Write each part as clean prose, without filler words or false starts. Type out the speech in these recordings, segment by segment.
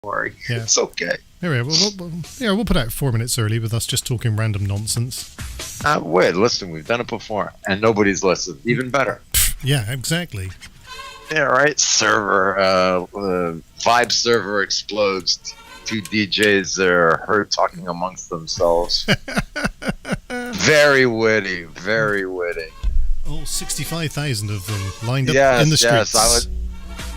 worry. Yeah. It's okay. Anyway, we'll put out 4 minutes early with us just talking random nonsense. Wait, listen, we've done it before, and nobody's listened. Even better. Yeah, exactly. Yeah, right. Vibe server explodes. Two DJs are heard talking amongst themselves. Very witty, very witty. Oh, 65,000 of them lined up Yes, in the streets. Yes,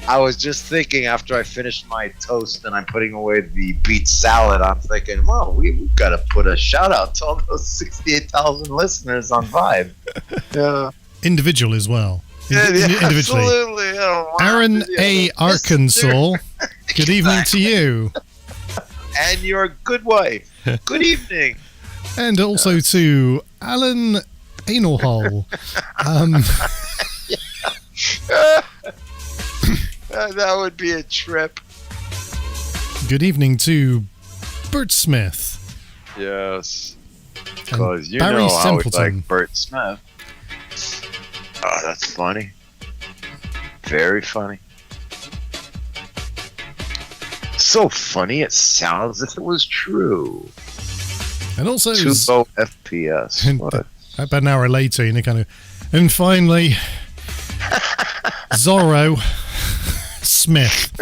I was just thinking after I finished my toast and I'm putting away the beet salad, I'm thinking, well, we've got to put a shout out to all those 68,000 listeners on Vibe. Yeah. Individual as well. Individually. Absolutely. Aaron A. Arkansas, good evening to you. And your good wife. Good evening. And also to Alan Anal That would be a trip. Good evening to Bert Smith. Yes. Because you Barry know how we Simpleton. like Bert Smith. Oh, that's funny. Very funny. So funny, it sounds as if it was true. And also 2 low FPS. and What? about an hour later, and finally Zorro Smith.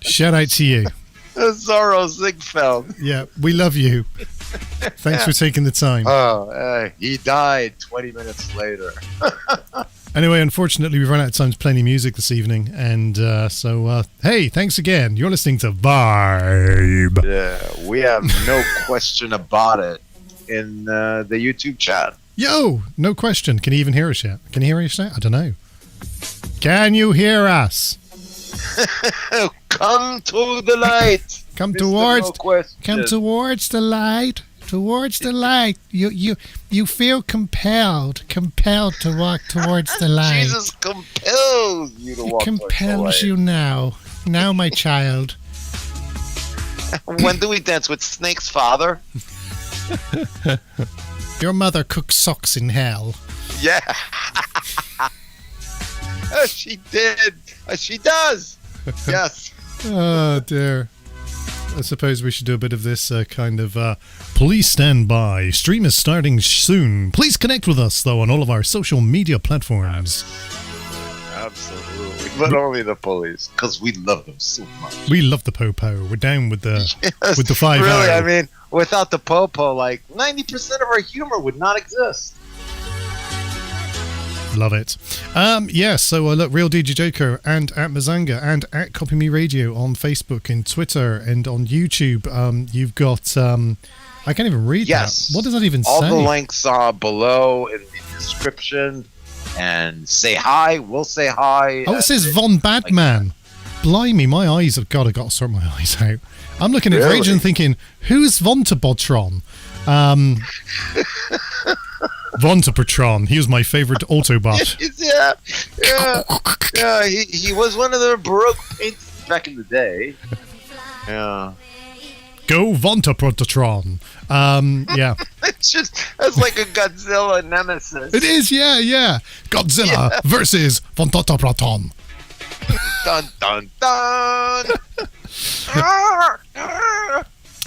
Shout out to you. Zorro Ziegfeld. Yeah, we love you. Thanks for taking the time. He died 20 minutes later. Anyway, unfortunately, we've run out of time to play any music this evening, and so hey, thanks again. You're listening to Vibe. Yeah, we have no question about it in the YouTube chat. Yo, no question. Can you even hear us yet? Can you hear us yet? I don't know. Can you hear us? Come to the light. Come Mr. towards. No question. Come towards the light. Towards the light. You feel compelled to walk towards the light. Jesus compels you to walk towards the compels light. you now, my child. When do we dance with Snake's father? Your mother cooks socks in hell. Yeah. She did. She does. Yes. Oh dear. I suppose we should do a bit of this kind of please stand by. Stream is starting soon. Please connect with us though on all of our social media platforms. Absolutely. But only the police, because we love them so much. We love the Popo. We're down with the Yes, with the 5 really, hour. I mean, without the Popo, like 90% of our humor would not exist. Love it. So look, Real DJ Joker and at Mazanga and at Copy Me Radio on Facebook and Twitter and on YouTube. You've got I can't even read Yes. that. What does that even All say? the links are below in the description. And say hi. We'll say hi. Oh, it says Von Badman. Blimey, my eyes have got to sort my eyes out. I'm looking at Really? Rage and thinking, who's Vontabotron? Vontabotron. He was my favorite Autobot. Yeah. He was one of the Baroque paints back in the day. Yeah. Go Vontabotron. Yeah. That's like a Godzilla nemesis. It is, yeah. Godzilla versus Vontabotron. Dun dun dun.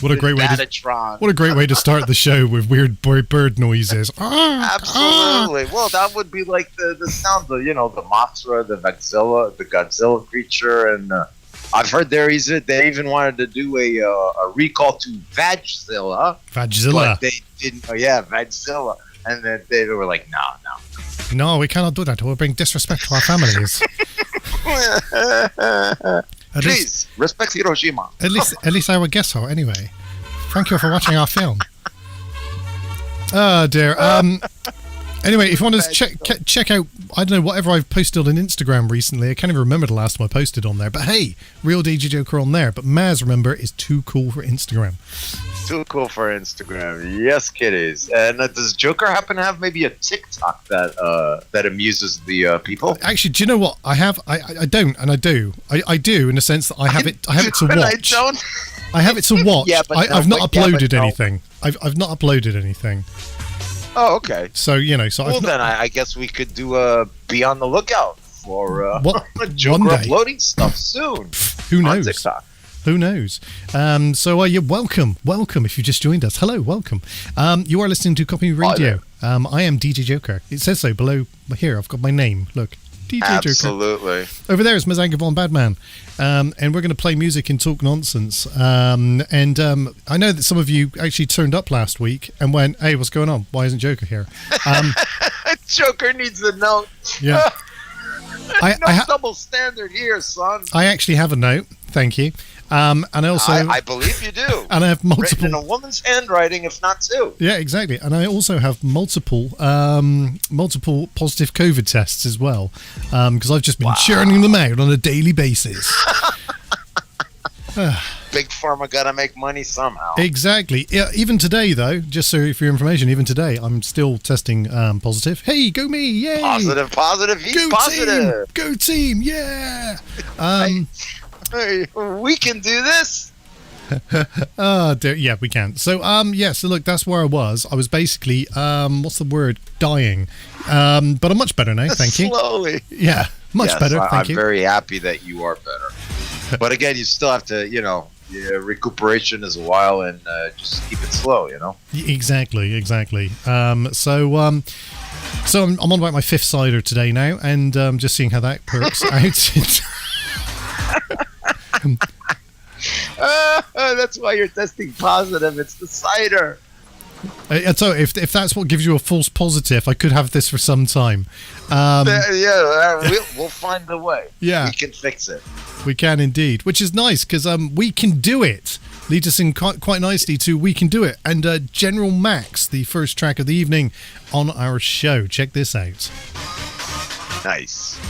What a great way to Metatron. What a great way to start the show with weird bird noises. Absolutely. Well, that would be like the sound of, the Mothra, the Godzilla creature, and I've heard they even wanted to do a recall to Vagzilla. But they didn't. Vagzilla. And then they were like, no. No, we cannot do that. It will bring disrespect to our families. Please, respect Hiroshima. At least I would guess so. Anyway, thank you for watching our film. Oh dear. Anyway, if you want to check out, I don't know, whatever I've posted on Instagram recently. I can't even remember the last time I posted on there. But hey, Real DJ Joker on there. But Maz, remember, is too cool for Instagram. Too cool for Instagram. Yes, kiddies. And does Joker happen to have maybe a TikTok that amuses the people? Actually, do you know what? I don't, and I do. I do in the sense that I have it to watch. I don't. I have it to watch. Yeah, but I've not uploaded no. anything. I've not uploaded anything. Oh, okay. So Well, then I guess we could do be on the lookout for What? Joker One day. uploading stuff soon. Who On knows? TikTok. Who knows? You're welcome. If you just joined us. Hello, welcome. You are listening to Copy Radio. I am DJ Joker. It says so below here. I've got my name. Look. DJ Absolutely. Joker. Over there is Mazanga von Badman. And we're going to play music and talk nonsense. I know that some of you actually turned up last week and went, hey, what's going on? Why isn't Joker here? Joker needs a note. Yeah. Double standard here, son. I actually have a note. Thank you. And also, I believe you do. And I have multiple. Written in a woman's handwriting, if not two. Yeah, exactly. And I also have multiple positive COVID tests as well, because I've just been churning them out on a daily basis. Big Pharma gotta make money somehow. Exactly. Yeah, even today, though, just so for your information, even today, I'm still testing positive. Hey, go me! Yay! Positive. He's go positive. Team! Go team! Yeah! Hey, we can do this. Yeah, we can. So, so look, that's where I was. I was basically, what's the word? Dying. But I'm much better now, thank you. Slowly. Yeah, much better, thank you. I'm very happy that you are better. But again, you still have to, recuperation is a while and just keep it slow, Exactly. So I'm on about my fifth cider today now, and just seeing how that works out. That's why you're testing positive. It's the cider. So if that's what gives you a false positive, I could have this for some time. We'll find a way. Yeah, we can fix it. We can indeed, which is nice because we can do it. Leads us in quite nicely to We Can Do It, and General Max, the first track of the evening on our show. Check this out. Nice.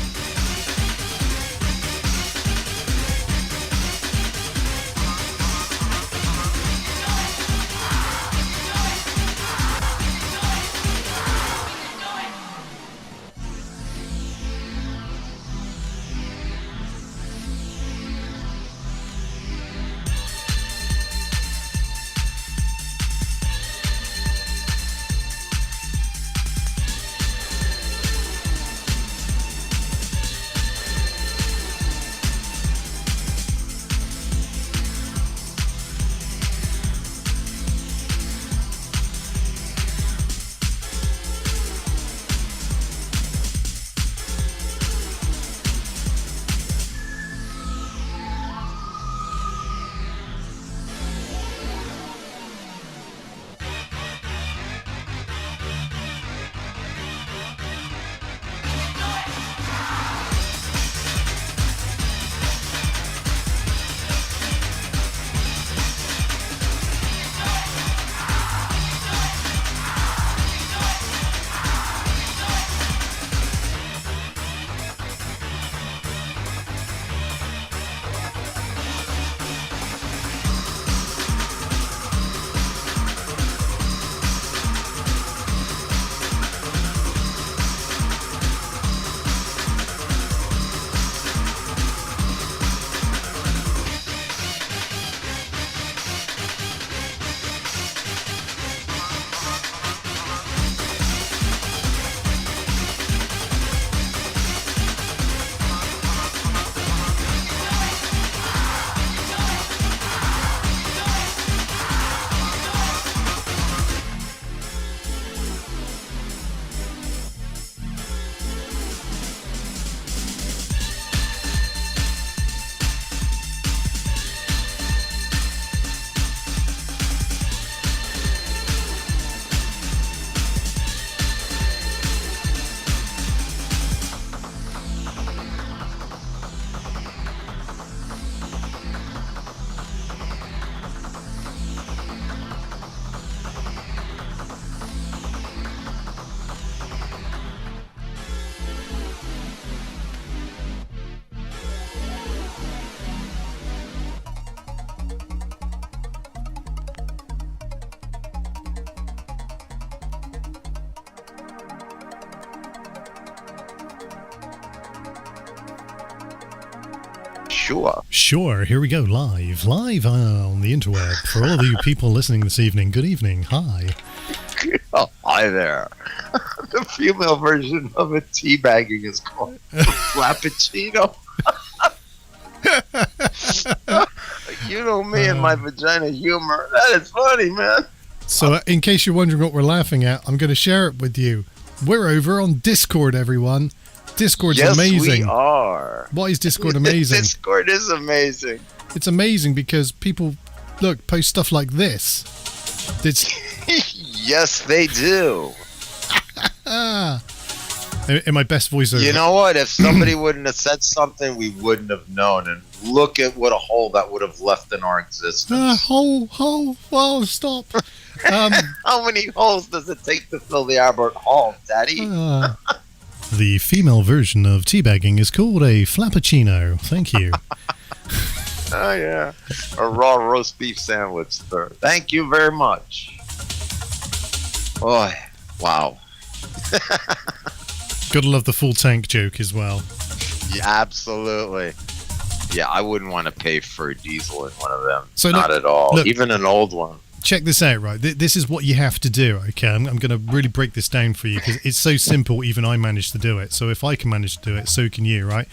Sure, here we go, live on the interweb. For all of you people listening this evening, good evening, hi. Oh, hi there. The female version of a teabagging is called Flappuccino. You know me and my vagina humor. That is funny, man. So, in case you're wondering what we're laughing at, I'm going to share it with you. We're over on Discord, everyone. Discord's amazing. Yes, we are. Why is Discord amazing? Discord is amazing. It's amazing because people, post stuff like this. It's Yes, they do. in my best voiceover. You know what? If somebody wouldn't have said something, we wouldn't have known. And look at what a hole that would have left in our existence. Hole. Whoa, stop. How many holes does it take to fill the Albert Hall, Daddy? The female version of teabagging is called a flappuccino. Thank you. Oh, yeah. A raw roast beef sandwich, sir. Thank you very much. Oh, wow. Gotta love the full tank joke as well. Yeah, absolutely. Yeah, I wouldn't want to pay for a diesel in one of them. So Not at all. Look, even an old one. Check this out, right? This is what you have to do, okay? I'm going to really break this down for you because it's so simple, even I managed to do it. So if I can manage to do it, so can you, right?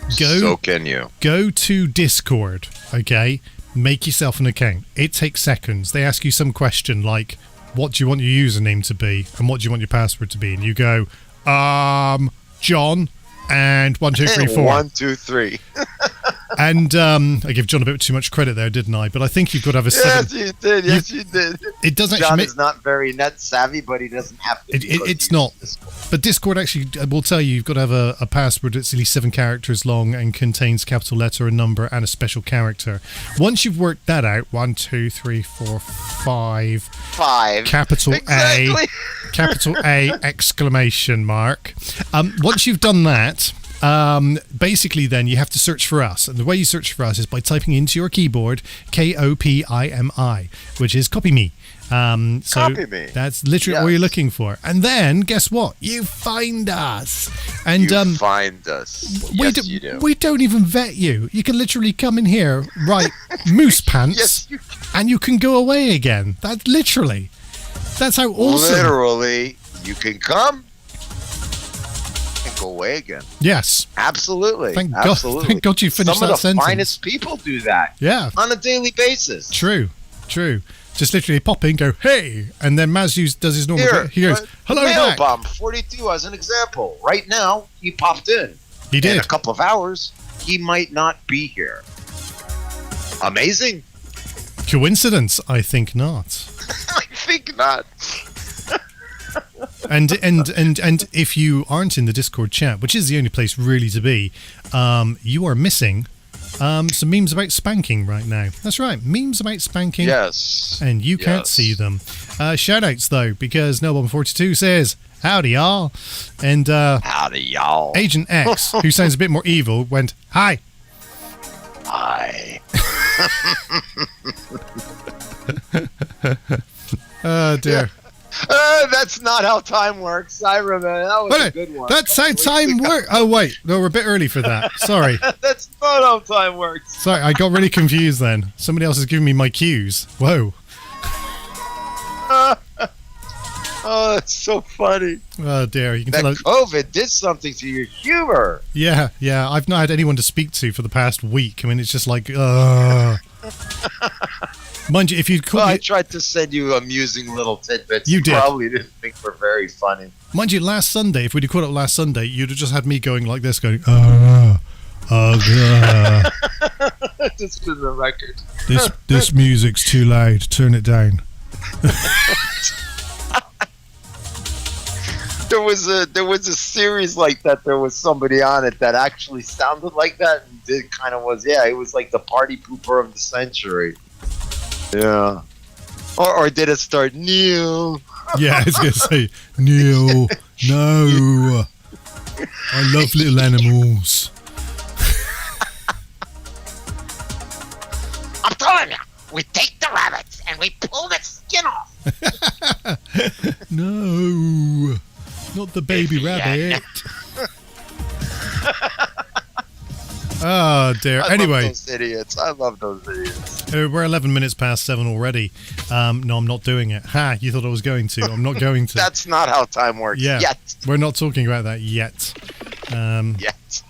So can you. Go to Discord, okay? Make yourself an account. It takes seconds. They ask you some question like, what do you want your username to be? And what do you want your password to be? And you go, John, and 1, 2, 3, 4. 1, 2, 3. And I give John a bit too much credit there, didn't I? But I think you've got to have a 7. Yes, you did. Yes, you did. It doesn't John actually is not very net savvy, but he doesn't have to. It's not. But Discord actually will tell you you've got to have a password that's at least 7 characters long and contains capital letter, a number, and a special character. Once you've worked that out, 1, 2, 3, 4, 5. 5. Capital exactly. A. Capital A! Exclamation mark. Once you've done that. Basically then you have to search for us, and the way you search for us is by typing into your keyboard Kopimi, which is copy me. Copy me. That's literally all you're looking for, and then guess what? You find us, and you find us. Yes, you do. We don't even vet you. You can literally come in here, write moose pants, yes, and you can go away again. That's how awesome. Literally, you can come. Go away again. Yes, absolutely. Thank absolutely. God you finished that sentence. Some of the finest people do that. Yeah, on a daily basis. True. Just literally pop in, go hey, and then Maz does his normal. He goes, "Hello, Mail Bomb 42 as an example. Right now, he popped in. He did. In a couple of hours, he might not be here. Amazing. Coincidence? I think not. I think not. And if you aren't in the Discord chat, which is the only place really to be, you are missing some memes about spanking right now. That's right, memes about spanking. Yes. And you can't see them. Shoutouts though, because Nobomb42 says, howdy y'all. And howdy y'all. Agent X, who sounds a bit more evil, went, hi. Hi. Oh dear. That's not how time works. I remember that was a good one. That's how time works. Oh wait, no, we're a bit early for that. Sorry. That's not how time works. Sorry, I got really confused then. Somebody else is giving me my cues. Whoa. Oh, that's so funny. Oh dear, you can that tell. COVID did something to your humor. Yeah. I've not had anyone to speak to for the past week. I mean, it's just like, Mind you, if you'd caught I tried to send you amusing little tidbits. You did. Probably didn't think were very funny. Mind you, last Sunday, if we'd have caught up last Sunday, you'd have just had me going like this, going, just for the record. This music's too loud. Turn it down. There was a series like that. There was somebody on it that actually sounded like that, and it kind of was. Yeah, it was like the party pooper of the century. Yeah. Or did it start Neil? Yeah, I was going to say, Neil, no. I love little animals. I'm telling you, we take the rabbits and we pull the skin off. No, not the baby rabbit. Oh dear. Anyway, I love those idiots. We're 11 minutes past 7 already. No, I'm not doing it. Ha! You thought I was going to. I'm not going to. That's not how time works. Yeah, yet. We're not talking about that yet. Yet.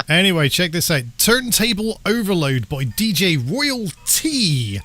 Anyway, check this out. Turntable Overload by DJ Royal T.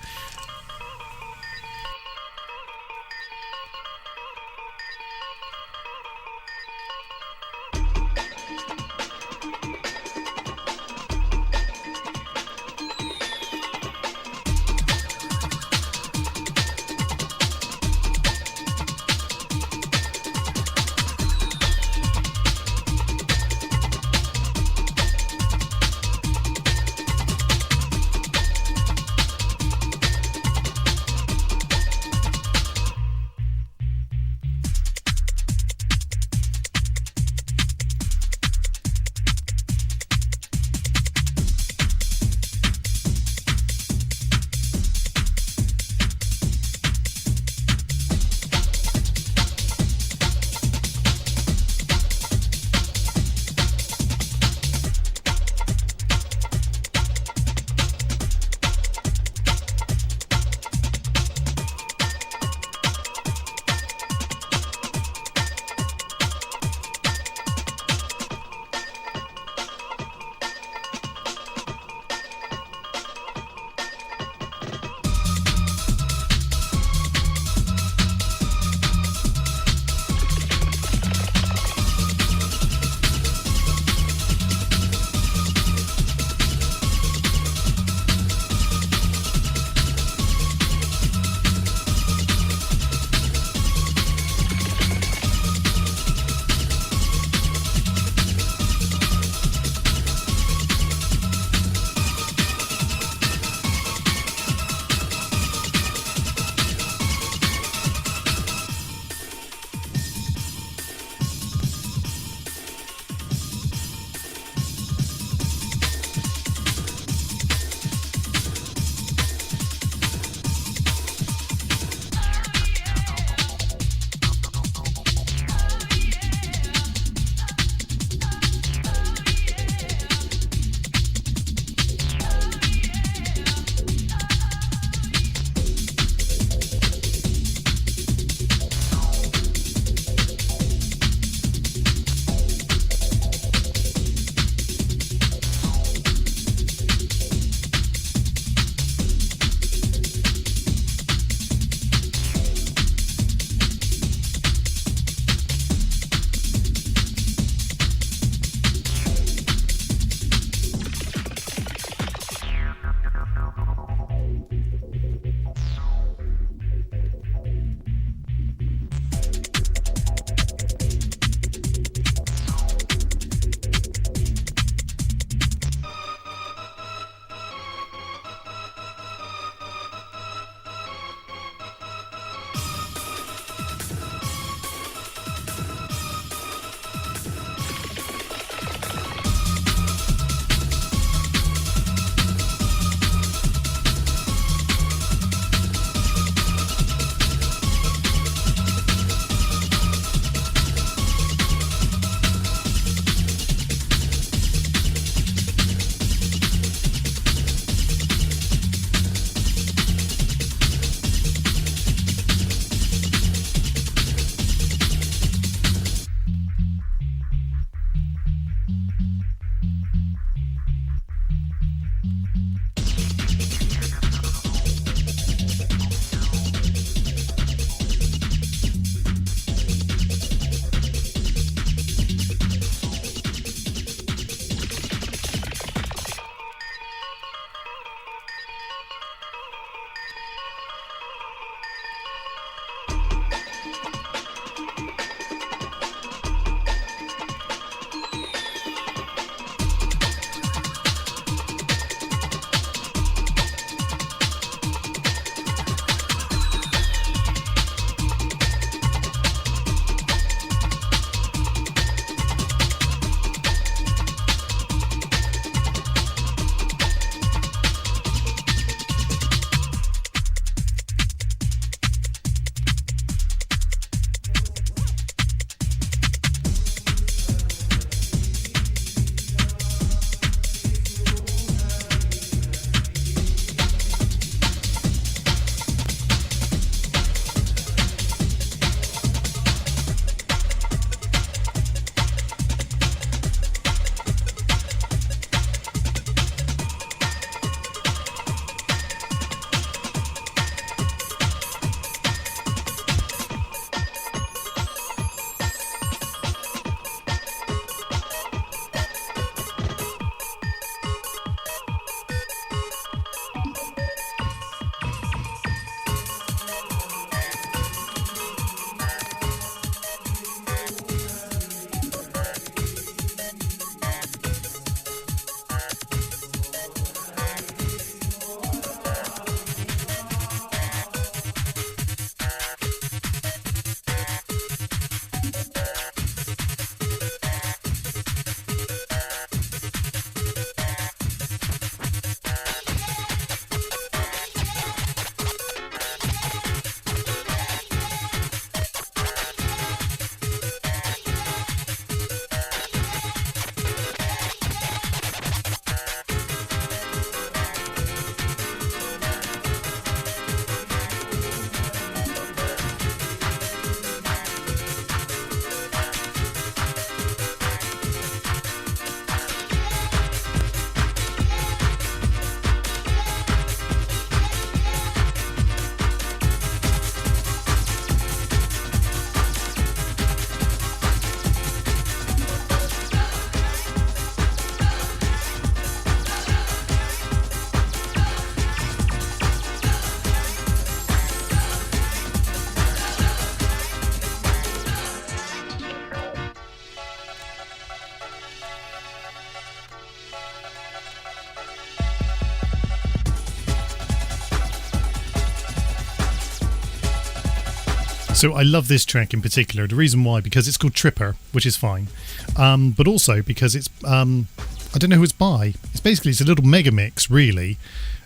So I love this track in particular. The reason why, because it's called Tripper, which is fine, but also because it's I don't know who it's by. It's a little mega mix, really.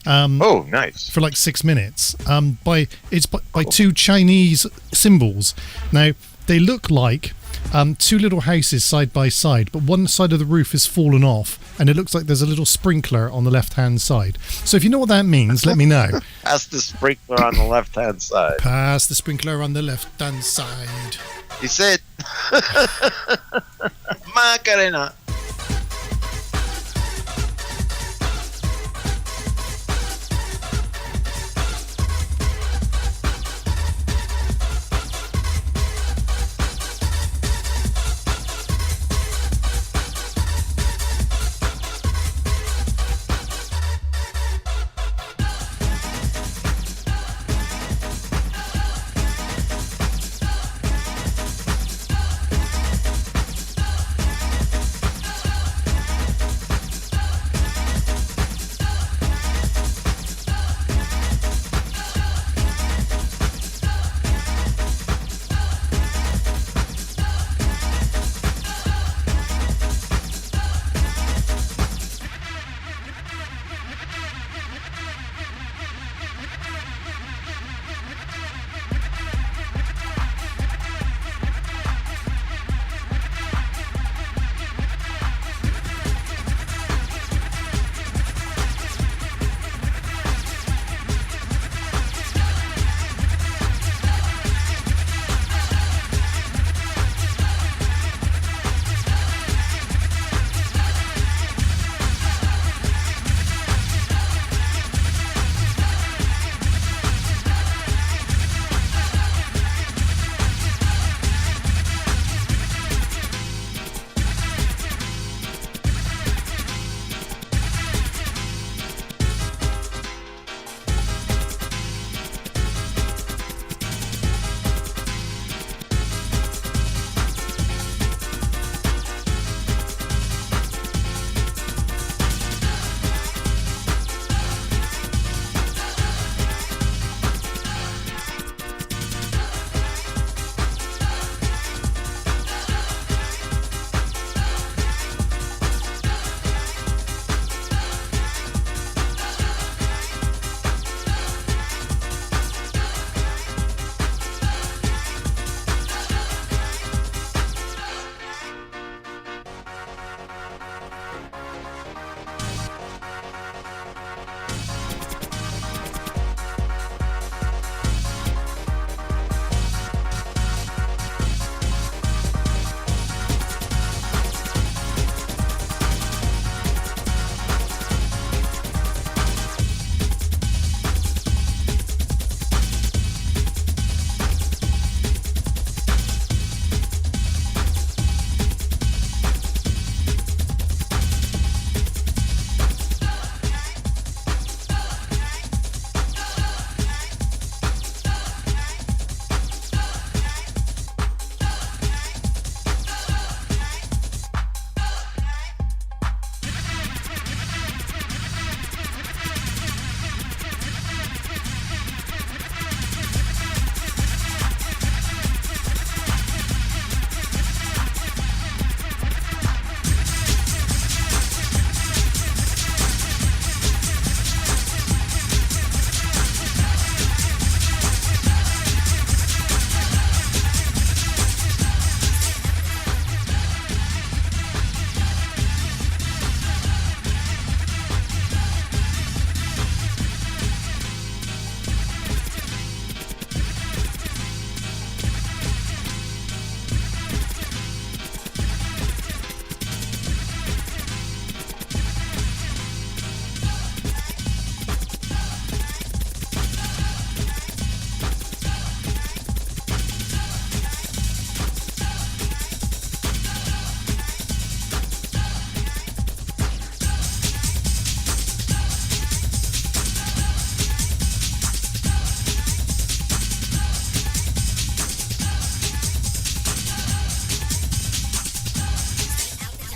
Oh, nice. For like 6 minutes. By two Chinese cymbals. Now they look like two little houses side by side, but one side of the roof has fallen off, and it looks like there's a little sprinkler on the left-hand side. So if you know what that means, let me know. Pass the sprinkler on the left-hand side. Pass the sprinkler on the left-hand side. He said, Macarena.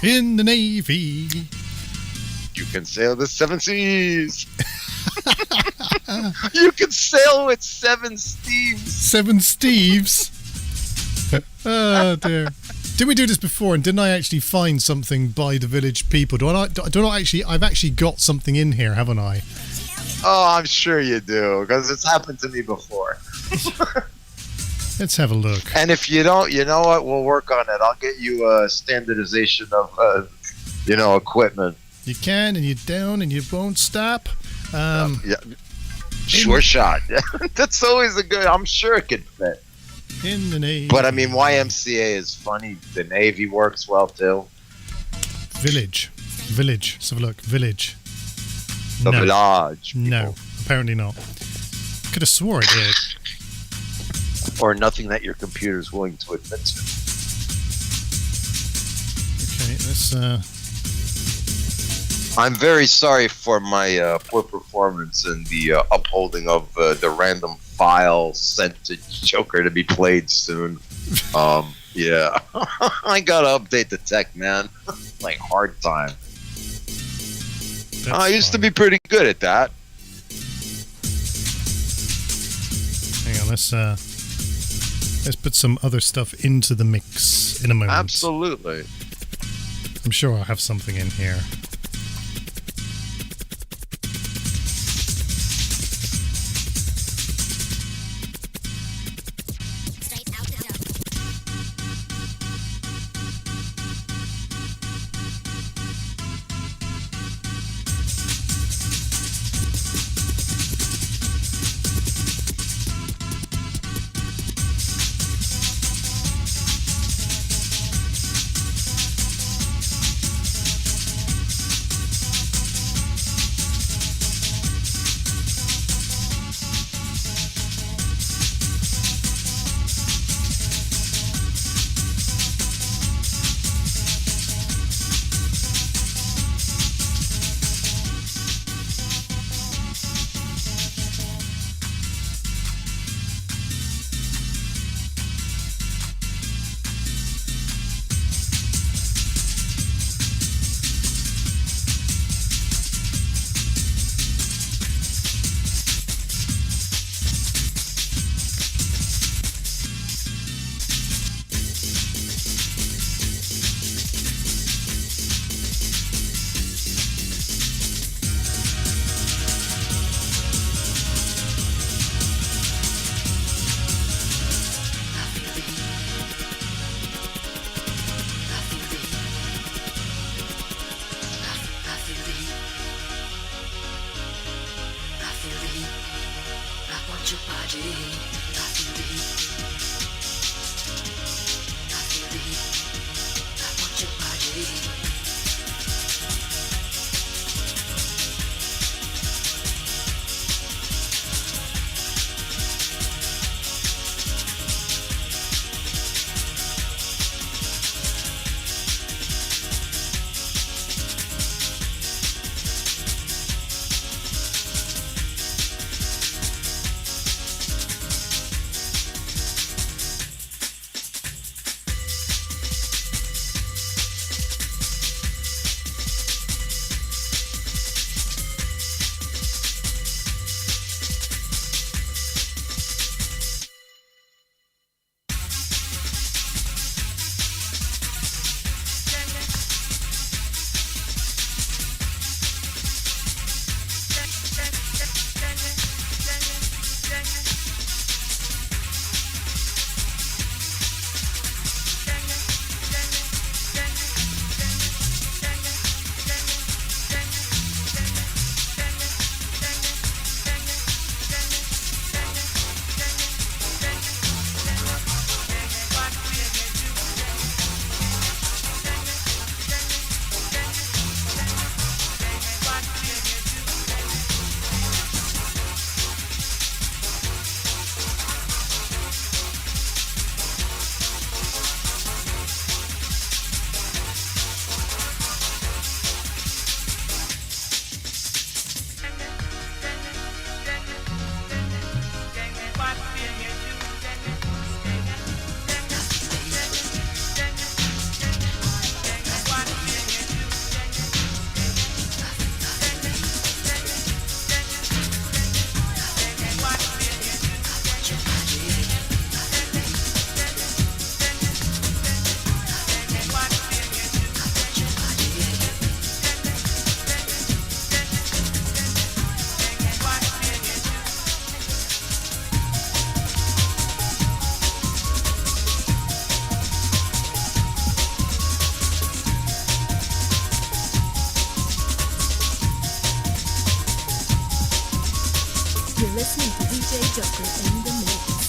in the Navy. You can sail the 7 seas. You can sail with 7 Steves. 7 Steves. Oh dear. Did we do this before? And didn't I actually find something by the village people? Do I actually? I've actually got something in here, haven't I? Oh, I'm sure you do, because it's happened to me before. Let's have a look. And if you don't, you know what? We'll work on it. I'll get you a standardization of, equipment. You can, and you don't, and you won't stop. Yeah. Sure shot. That's always a good. I'm sure it could fit. In the Navy. But I mean, YMCA is funny. The Navy works well too. Village. Let's have a look. Village. The village. People. No, apparently not. Could have swore it did. Or nothing that your computer is willing to admit to. Okay, let's. I'm very sorry for my poor performance in the upholding of the random file sent to Joker to be played soon. Yeah. I gotta update the tech, man. Like, hard time. I used to be pretty good at that. Hang on, let's put some other stuff into the mix in a moment. Absolutely. I'm sure I'll have something in here. You're listening to DJ Joker in the mix.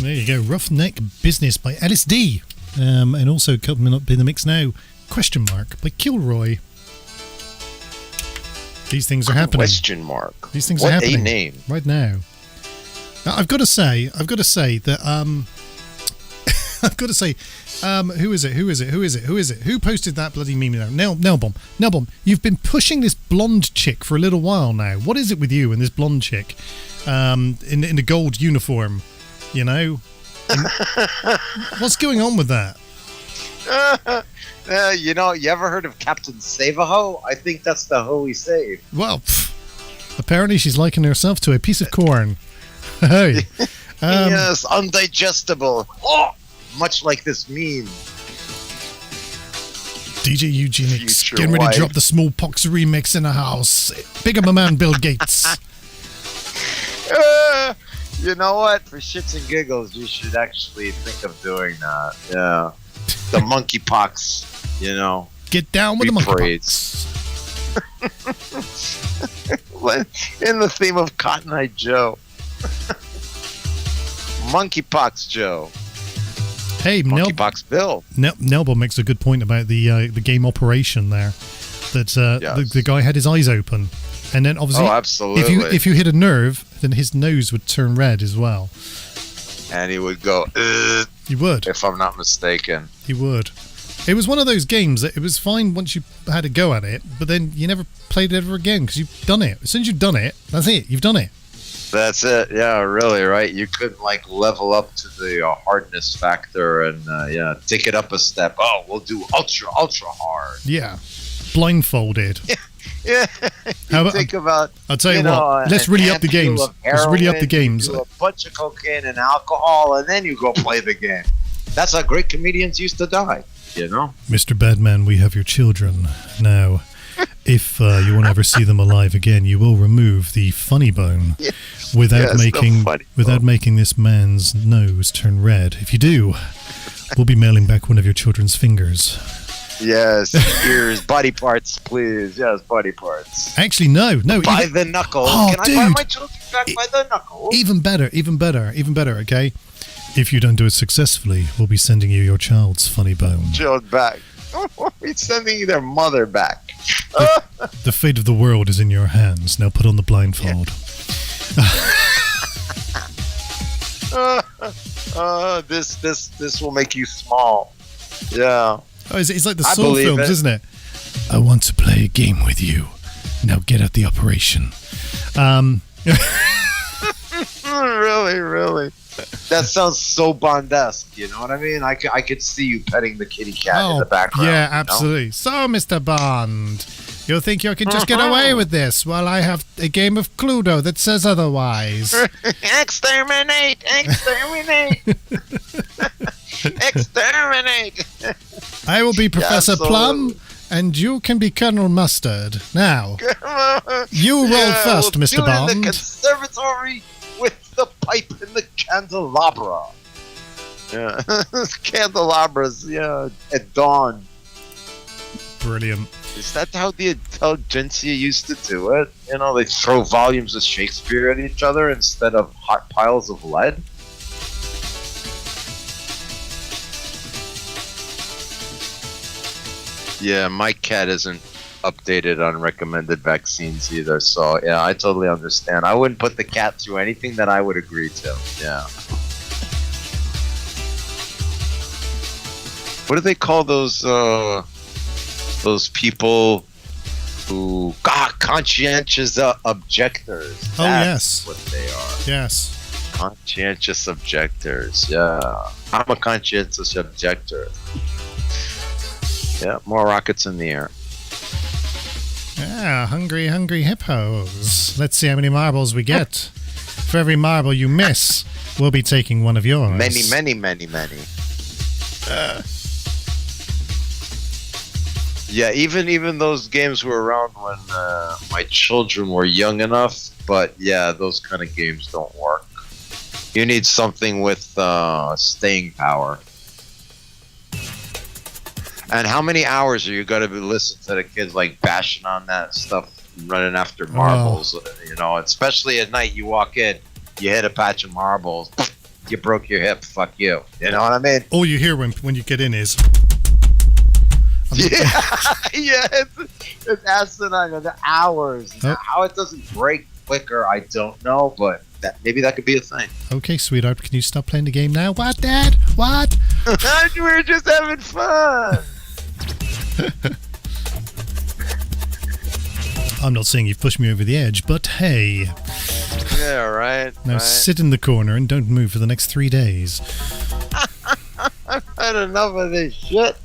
There you go, Roughneck Business by Alice D. And also coming up in the mix now, Question Mark by Kilroy. These things are happening. Question mark. These things are happening. What a name. Right now. Now, I've got to say that, who is it? Who posted that bloody meme now? Nelbomb, you've been pushing this blonde chick for a little while now. What is it with you and this blonde chick in the gold uniform? You know? What's going on with that? You ever heard of Captain Save-A-Ho? I think that's the hoe he saved. Well, apparently she's liking herself to a piece of corn. Hey. Yes, undigestible. Oh, much like this meme. DJ Eugenics, Future getting ready wife. to drop the smallpox remix in the house. Big up my man, Bill Gates. You know what? For shits and giggles, you should actually think of doing that. Yeah. The monkeypox, you know. Get down with the Rephrase. monkeypox. In the theme of Cotton Eye Joe. Monkeypox Joe. Hey, Monkeypox Bill. Nelbo makes a good point about the game operation there. That Yes. the guy had his eyes open, and then obviously, Oh, absolutely. if you hit a nerve, then his nose would turn red as well. And he would go, "Ugh," He would. if I'm not mistaken. He would. It was one of those games that it was fine once you had a go at it, but then you never played it ever again because you've done it. As soon as you've done it, that's it. You've done it. That's it. Yeah, really, right? You couldn't like level up to the hardness factor and take it up a step. Oh, we'll do ultra hard. Yeah. Blindfolded. Yeah. How about- Think about. I'll tell you what. Let's an really up the ampule games. of Let's really up the heroin, games. you do a bunch of cocaine and alcohol, and then you go play the game. That's how great comedians used to die. You know. Mr. Badman, we have your children. Now, if you want to ever see them alive again, you will remove the funny bone without Yes, the funny bone. making this man's nose turn red. If you do, we'll be mailing back one of your children's fingers. Yes. Ears, body parts, please. Yes, body parts. Actually, no. By even, the knuckles. Oh, Can I buy dude. my children back by the knuckles? even better, okay? If you don't do it successfully, we'll be sending you your child's funny bone. Child back. We're sending their mother back. The fate of the world is in your hands. Now put on the blindfold. This will make you small. Yeah. Oh, it's like the I Saw believe films, it. isn't it? I want to play a game with you. Now get out the operation. Really. That sounds so Bond-esque, you know what I mean? I could see you petting the kitty cat in the background. Yeah, you know? absolutely. So, Mr. Bond, you think you can just get away with this while I have a game of Cluedo that says otherwise? Exterminate! Exterminate! I will be Professor absolutely. Plum, and you can be Colonel Mustard. Now, you roll first, we'll Mr. do it in Bond. the conservatory with the pipe and the candelabra. Yeah, candelabras. Yeah, at dawn. Brilliant. Is that how the intelligentsia used to do it? You know, they throw volumes of Shakespeare at each other instead of hot piles of lead. Yeah, my cat isn't updated on recommended vaccines either, so yeah, I totally understand. I wouldn't put the cat through anything that I would agree to. Yeah. What do they call those people who conscientious objectors? Oh, That's yes. what they are. Yes. Conscientious objectors. Yeah, I'm a conscientious objector. Yeah, more rockets in the air. Yeah, hungry hippos. Let's see how many marbles we get. For every marble you miss, we'll be taking one of yours. Many. Yeah, even those games were around when my children were young enough, but yeah, those kind of games don't work. You need something with staying power. And how many hours are you going to listen to the kids like bashing on that stuff, running after marbles? You know, especially at night, you walk in, you hit a patch of marbles, you broke your hip, fuck you. You know what I mean? All you hear when you get in is... Yeah, it's asinine. The hours. Oh. How it doesn't break quicker, I don't know, but maybe that could be a thing. Okay, sweetheart, can you stop playing the game now? What, Dad? What? We were just having fun. I'm not saying you've pushed me over the edge, but hey. Yeah, right. Now right. sit in the corner and don't move for the next 3 days. I've had enough of this shit.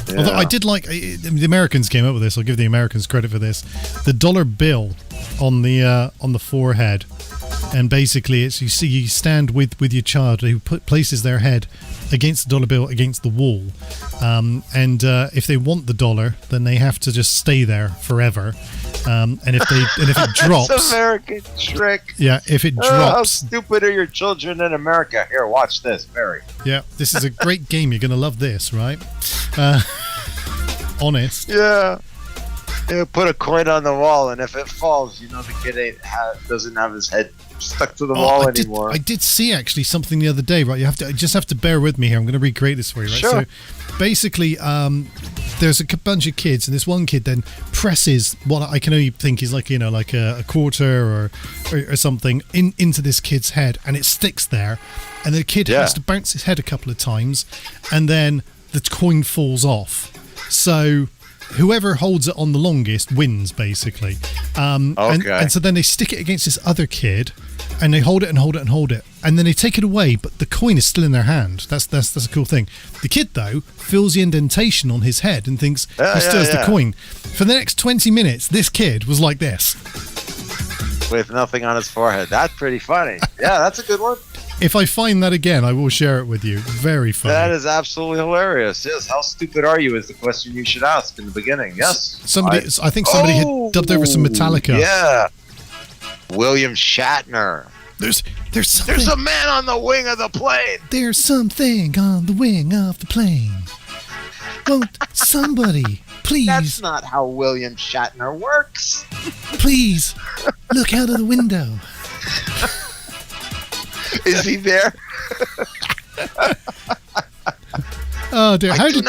Yeah. Although I did like... the Americans came up with this. I'll give the Americans credit for this. The dollar bill on the forehead And basically, it's you stand with your child who places their head against the dollar bill against the wall, and if they want the dollar, then they have to just stay there forever. And if it drops, That's American trick. yeah, if it How drops, stupid are your children in America? Here, watch this, Barry. yeah, this is a great game. You're gonna love this, right? Honest. Yeah. Yeah, put a coin on the wall, and if it falls, you know the kid doesn't have his head stuck to the wall anymore. I did see actually something the other day, right? You just have to bear with me here. I'm going to recreate this for you, right? Sure. So basically, there's a bunch of kids, and this one kid then presses what I can only think is like a quarter or something into this kid's head, and it sticks there, and the kid has to bounce his head a couple of times, and then the coin falls off. So whoever holds it on the longest wins, basically. Okay. And so then they stick it against this other kid, and they hold it and hold it and hold it, and then they take it away, but the coin is still in their hand. That's a cool thing. The kid, though, feels the indentation on his head and thinks he still has the coin. For the next 20 minutes, this kid was like this. With nothing on his forehead. That's pretty funny. Yeah, that's a good one. If I find that again, I will share it with you. Very funny. That is absolutely hilarious. Yes, how stupid are you is the question you should ask in the beginning. Yes. I think somebody had dubbed over some Metallica. Yeah. William Shatner. There's something. There's a man on the wing of the plane. There's something on the wing of the plane. Won't somebody please? That's not how William Shatner works. Please look out of the window. Is he there? Oh dear! How did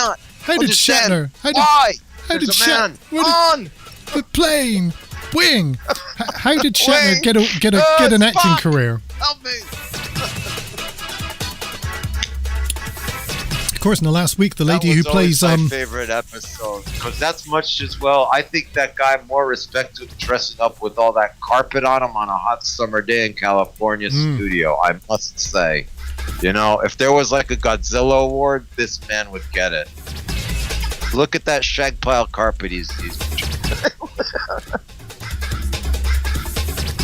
understand. Shatner? Why? How did There's a man Shatner? on The plane wing. How did Shatner Wing. get an acting Spock. career? Help me. Of course, in the last week, the lady That who was always plays my favorite episode, because that's much as well. I think that guy more respect to dressing up with all that carpet on him on a hot summer day in California studio. I must say, you know, if there was like a Godzilla award, this man would get it. Look at that shag pile carpet he's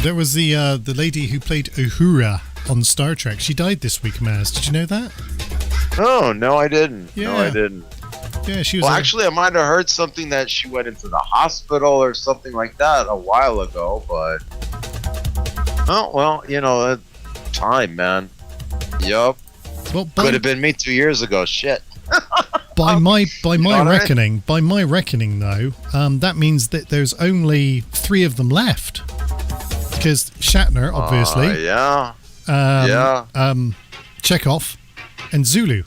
There was the lady who played Uhura on Star Trek. She died this week, Maz. Did you know that? Oh, no, I didn't. Yeah. No, I didn't. Yeah, she was. Well, actually, I might have heard something that she went into the hospital or something like that a while ago, but... Oh, well, you know, time, man. Yup. Well, Could have been me 2 years ago. Shit. by my alright? reckoning, though, that means that there's only 3 of them left. Because Shatner, obviously. Chekhov, and Zulu,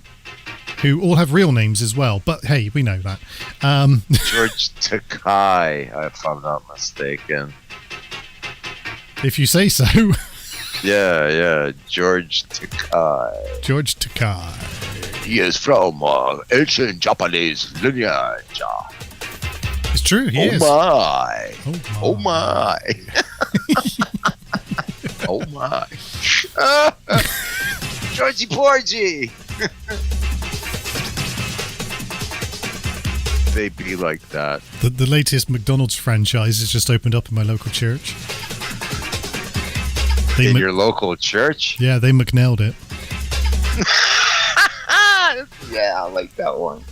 who all have real names as well. But hey, we know that. George Takei, if I'm not mistaken. If you say so. Yeah, George Takei. George Takei. He is from ancient Japanese lineage. It's true, he is. My. Oh my. Oh my. Georgie Porgy. They be like that. The latest McDonald's franchise has just opened up in my local church. In your local church? Yeah, they McNailed it. Yeah, I like that one.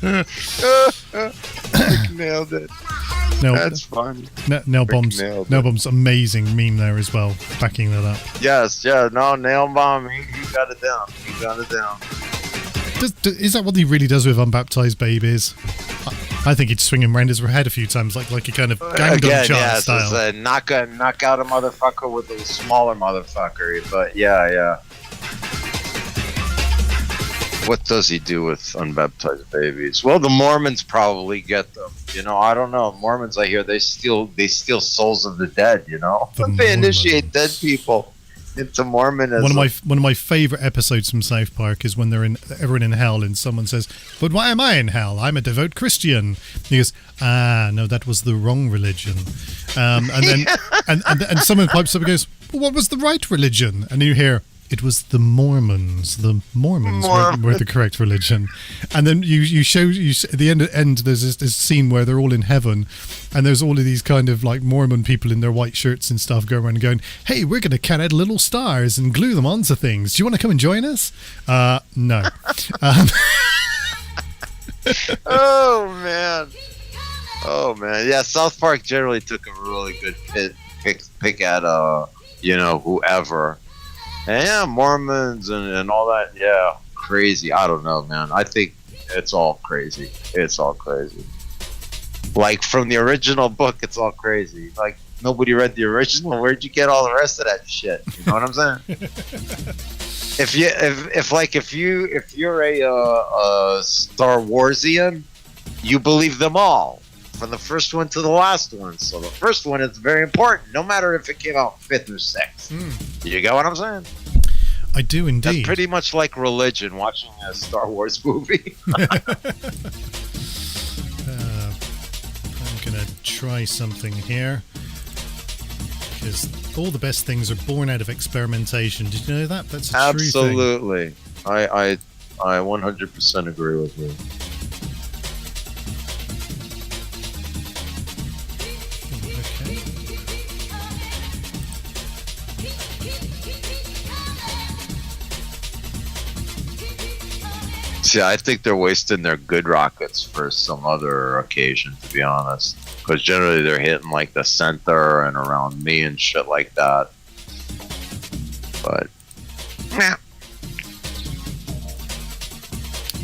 Nailed it. That's fun. Nail Bomb's amazing meme there as well, backing that up. Yes, yeah, no, Nail Bomb, he got it down. He got it down. Is that what he really does with unbaptized babies? I think he'd swing him around his head a few times, like a kind of Gangnam Child style. So it's knock out a motherfucker with a smaller motherfucker. But yeah. What does he do with unbaptized babies? Well, the Mormons probably get them. You know, I don't know. Mormons, I hear they steal souls of the dead. You know, they initiate dead people into Mormonism. One of my favorite episodes from South Park is when everyone in hell, and someone says, "But why am I in hell? I'm a devout Christian." He goes, no, that was the wrong religion." And then and someone pipes up and goes, "Well, what was the right religion?" And you hear, It was the Mormons. The Mormons were the correct religion. And then you at the end there's this scene where they're all in heaven, and there's all of these kind of like Mormon people in their white shirts and stuff going around and going, "Hey, we're going to cut out little stars and glue them onto things. Do you want to come and join us?" No. Oh man, yeah. South Park generally took a really good pick at whoever. And yeah, Mormons and all that, yeah, crazy. I don't know, man. I think it's all crazy. It's all crazy. Like, from the original book, it's all crazy. Like, nobody read the original. Where'd you get all the rest of that shit? You know what I'm saying? if you're a Star Warsian, you believe them all, from the first one to the last one. So the first one is very important, no matter if it came out 5th or 6th. You get what I'm saying? I do indeed. That's pretty much like religion, watching a Star Wars movie. I'm going to try something here, because all the best things are born out of experimentation. Did you know that? That's a true thing. Absolutely. I 100% agree with you. Yeah, I think they're wasting their good rockets for some other occasion, to be honest. Because generally they're hitting like the center and around me and shit like that. But,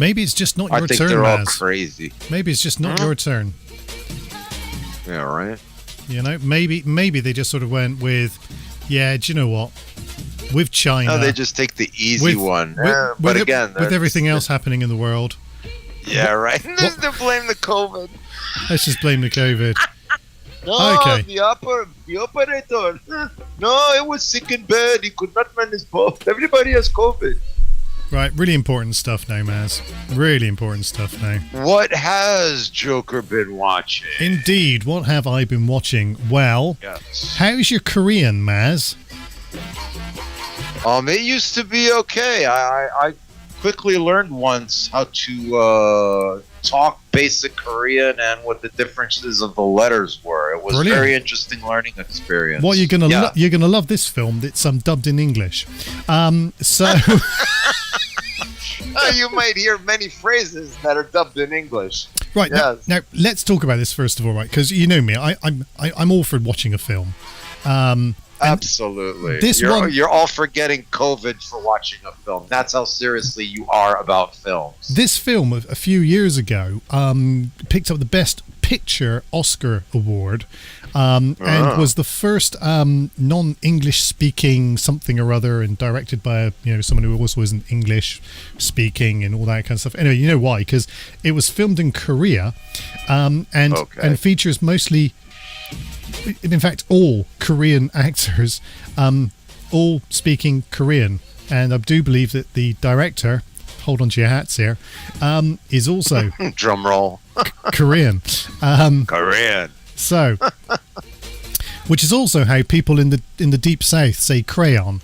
maybe it's just not your turn, I think they're all crazy. Maybe it's just not your turn. Yeah, right? You know, maybe they just sort of went with, yeah, do you know what? With China, no, they just take the easy one. But again, with everything else happening in the world. Yeah, right. They blame the COVID. Let's just blame the COVID. No, okay. the operator. No, it was sick in bed. He could not manage both. Everybody has COVID. Right, really important stuff now, Maz. Really important stuff now. What has Joker been watching? Indeed, what have I been watching? Well, yes. How's your Korean, Maz? It used to be okay. I quickly learned once how to talk basic Korean and what the differences of the letters were. It was a very interesting learning experience. Well, you're gonna love this film. It's dubbed in English. So you might hear many phrases that are dubbed in English. Right. Yes. Now let's talk about this first of all, right? Because you know me, I'm all for watching a film. Absolutely. You're all forgetting COVID for watching a film. That's how seriously you are about films. This film a few years ago picked up the Best Picture Oscar award, and was the first non-English speaking something or other, and directed by someone who also isn't English speaking and all that kind of stuff. Anyway, you know why? Because it was filmed in Korea, and features mostly, in fact, all Korean actors, all speaking Korean. And I do believe that the director, hold on to your hats here, is also drum roll Korean. Korean. So, which is also how people in the deep south say crayon.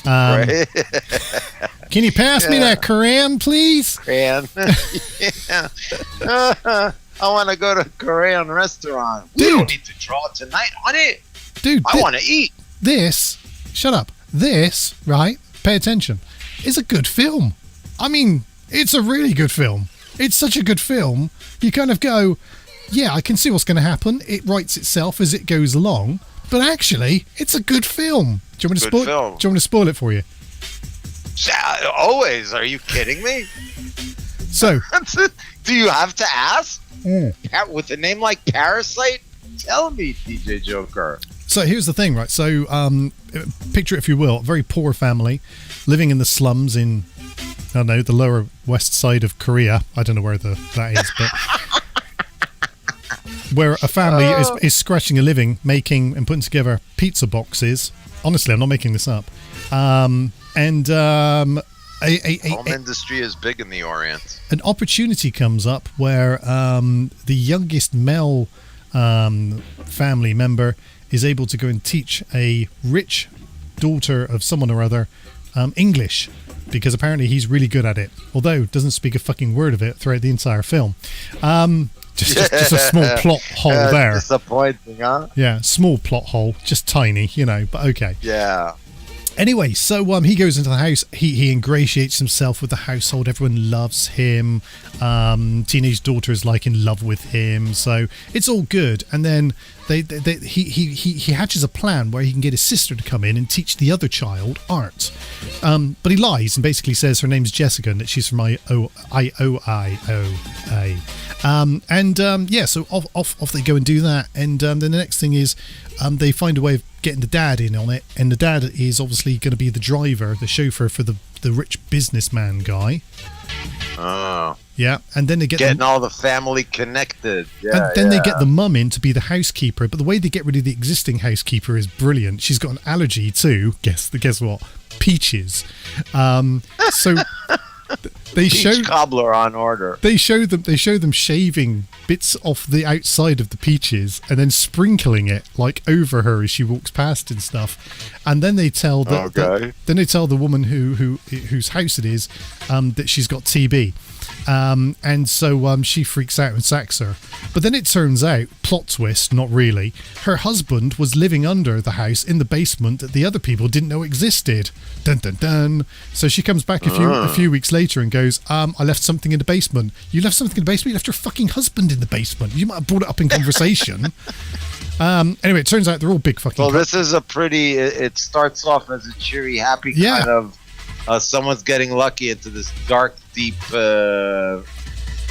Right. Can you pass me that crayon, please? Crayon. Yeah. I want to go to a Korean restaurant. We don't need to draw tonight, honey. Dude, I want to eat. Shut up. This, right, pay attention, is a good film. I mean, it's a really good film. It's such a good film. You kind of go, yeah, I can see what's going to happen. It writes itself as it goes along. But actually, it's a good film. Do you want me to spoil it? Do you want me to spoil it for you? Always. Are you kidding me? So, do you have to ask? With a name like Parasite? Tell me, DJ Joker. So here's the thing, right? So picture it, if you will, a very poor family living in the slums in, I don't know, the lower west side of Korea. I don't know where that is, but where a family is scratching a living, making and putting together pizza boxes. Honestly, I'm not making this up. Home industry is big in the Orient. An opportunity comes up where the youngest male family member is able to go and teach a rich daughter of someone or other English, because apparently he's really good at it, although doesn't speak a fucking word of it throughout the entire film. Just a small plot hole there. Disappointing, huh? Yeah, small plot hole, just tiny, but okay. Yeah. Anyway, so he goes into the house. He ingratiates himself with the household. Everyone loves him. Teenage daughter is like in love with him. So it's all good. And then he hatches a plan where he can get his sister to come in and teach the other child art. But he lies and basically says her name's Jessica and that she's from IOIOA. So off they go and do that. And then the next thing is they find a way of getting the dad in on it, and the dad is obviously going to be the driver, the chauffeur for the rich businessman guy. Oh. Yeah, and then they get getting all the family connected. Yeah, and then they get the mum in to be the housekeeper, but the way they get rid of the existing housekeeper is brilliant. She's got an allergy to guess what? Peaches. So they Peach cobbler on order. They show them shaving bits off the outside of the peaches and then sprinkling it like over her as she walks past and stuff. And then they tell the woman whose house it is that she's got TB. And so she freaks out and sacks her. But then it turns out, plot twist, not really, her husband was living under the house in the basement that the other people didn't know existed. Dun dun dun. So she comes back a few weeks later and goes, I left something in the basement. You left something in the basement? You left your fucking husband in the basement. You might have brought it up in conversation. Anyway, it turns out they're all big fucking... Well, this is a pretty... It starts off as a cheery, happy kind of... someone's getting lucky into this dark, deep,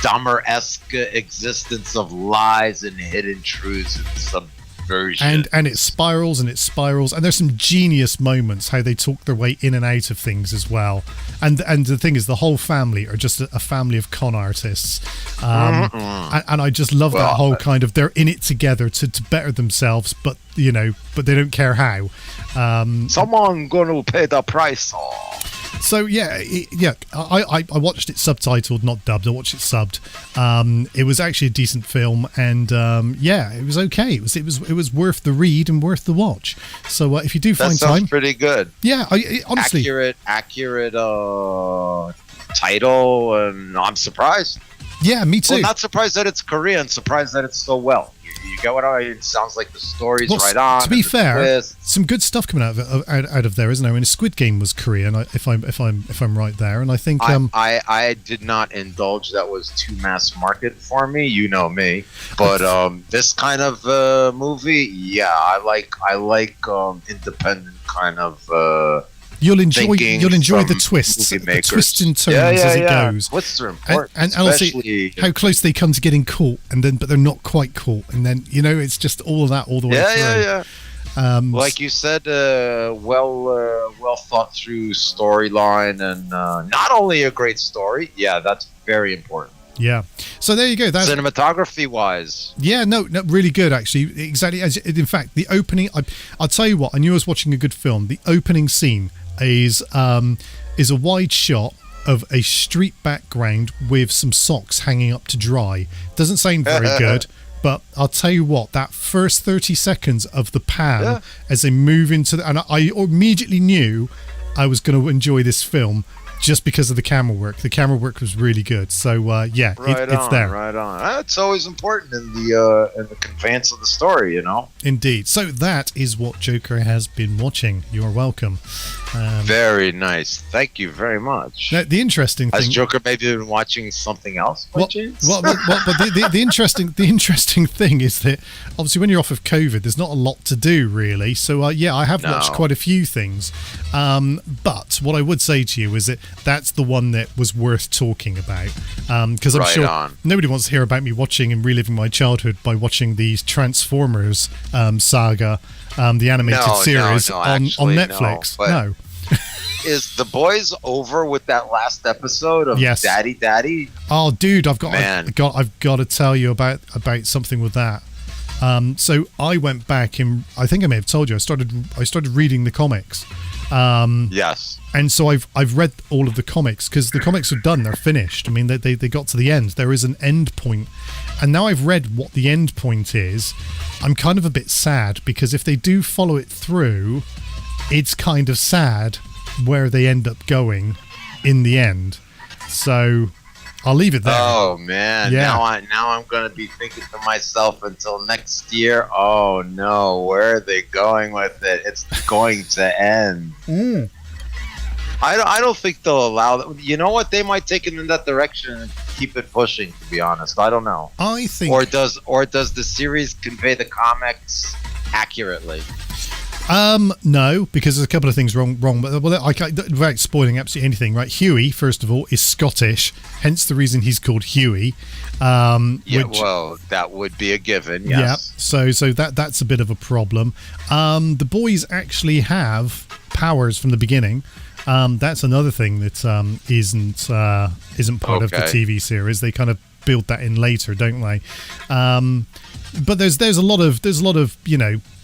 Dahmer-esque existence of lies and hidden truths and subversion. And it spirals, and there's some genius moments how they talk their way in and out of things as well. And the thing is, the whole family are just a family of con artists. And I just love that whole kind of, they're in it together to better themselves, but they don't care how. Someone gonna pay the price. So I watched it subtitled, not dubbed. I watched it subbed. It was actually a decent film, and it was okay. It was worth the read and worth the watch. So if you do find that sounds time, pretty good. Yeah, honestly, accurate title, and I'm surprised. Yeah, me too. Well, not surprised that it's Korean. Surprised that it's so well. You get what I mean? It sounds like the story's right on. To be fair, some good stuff coming out of there, isn't there? I mean, Squid Game was Korean, if I'm right there, and I think I did not indulge. That was too mass market for me. You know me, but this kind of movie, yeah, I like independent kind of. You'll enjoy the twists, and turns as it goes. Twists are important, and also how close they come to getting caught, but they're not quite caught, and then it's just all of that all the way through. Like you said, well thought through storyline, and not only a great story. Yeah, that's very important. Yeah. So there you go. That's cinematography wise. Yeah, no, really good actually. Exactly. In fact, the opening. I'll tell you what. I knew I was watching a good film. The opening scene is a wide shot of a street background with some socks hanging up to dry. Doesn't sound very good, but I'll tell you what. That first 30 seconds of the pan as they move into and I immediately knew I was going to enjoy this film. Just because of the camera work. The camera work was really good. So, it's there. Right on. That's always important in the conveyance of the story, Indeed. So that is what Joker has been watching. You're welcome. Very nice. Thank you very much. Now, the interesting thing... Has Joker maybe been watching something else? But the interesting thing is that, obviously, when you're off of COVID, there's not a lot to do, really. So, I have watched quite a few things. But what I would say to you is that that's the one that was worth talking about, because I'm sure nobody wants to hear about me watching and reliving my childhood by watching the Transformers saga, the animated series on Netflix. No. Is The Boys over with that last episode of Daddy? Oh, dude, I've got to tell you about something with that. So I went back and I think I may have told you I started reading the comics. Yes. And so I've read all of the comics because the comics are done, they're finished. I mean, they got to the end. There is an end point. And now I've read what the end point is. I'm kind of a bit sad because if they do follow it through, it's kind of sad where they end up going in the end. So I'll leave it there. Oh man! Yeah. Now I'm gonna be thinking to myself until next year. Oh no, where are they going with it? It's going to end. I don't think they'll allow that. You know what? They might take it in that direction and keep it pushing. To be honest, I don't know. I think, or does the series convey the comics accurately? no, because there's a couple of things wrong. But well, I can't, without spoiling absolutely anything, right? Huey, first of all, is Scottish, hence the reason he's called Huey. Well, that would be a given. Yes. Yeah. So that's a bit of a problem. The boys actually have powers from the beginning. That's another thing that isn't part of the TV series. They kind of build that in later, don't they? But there's a lot of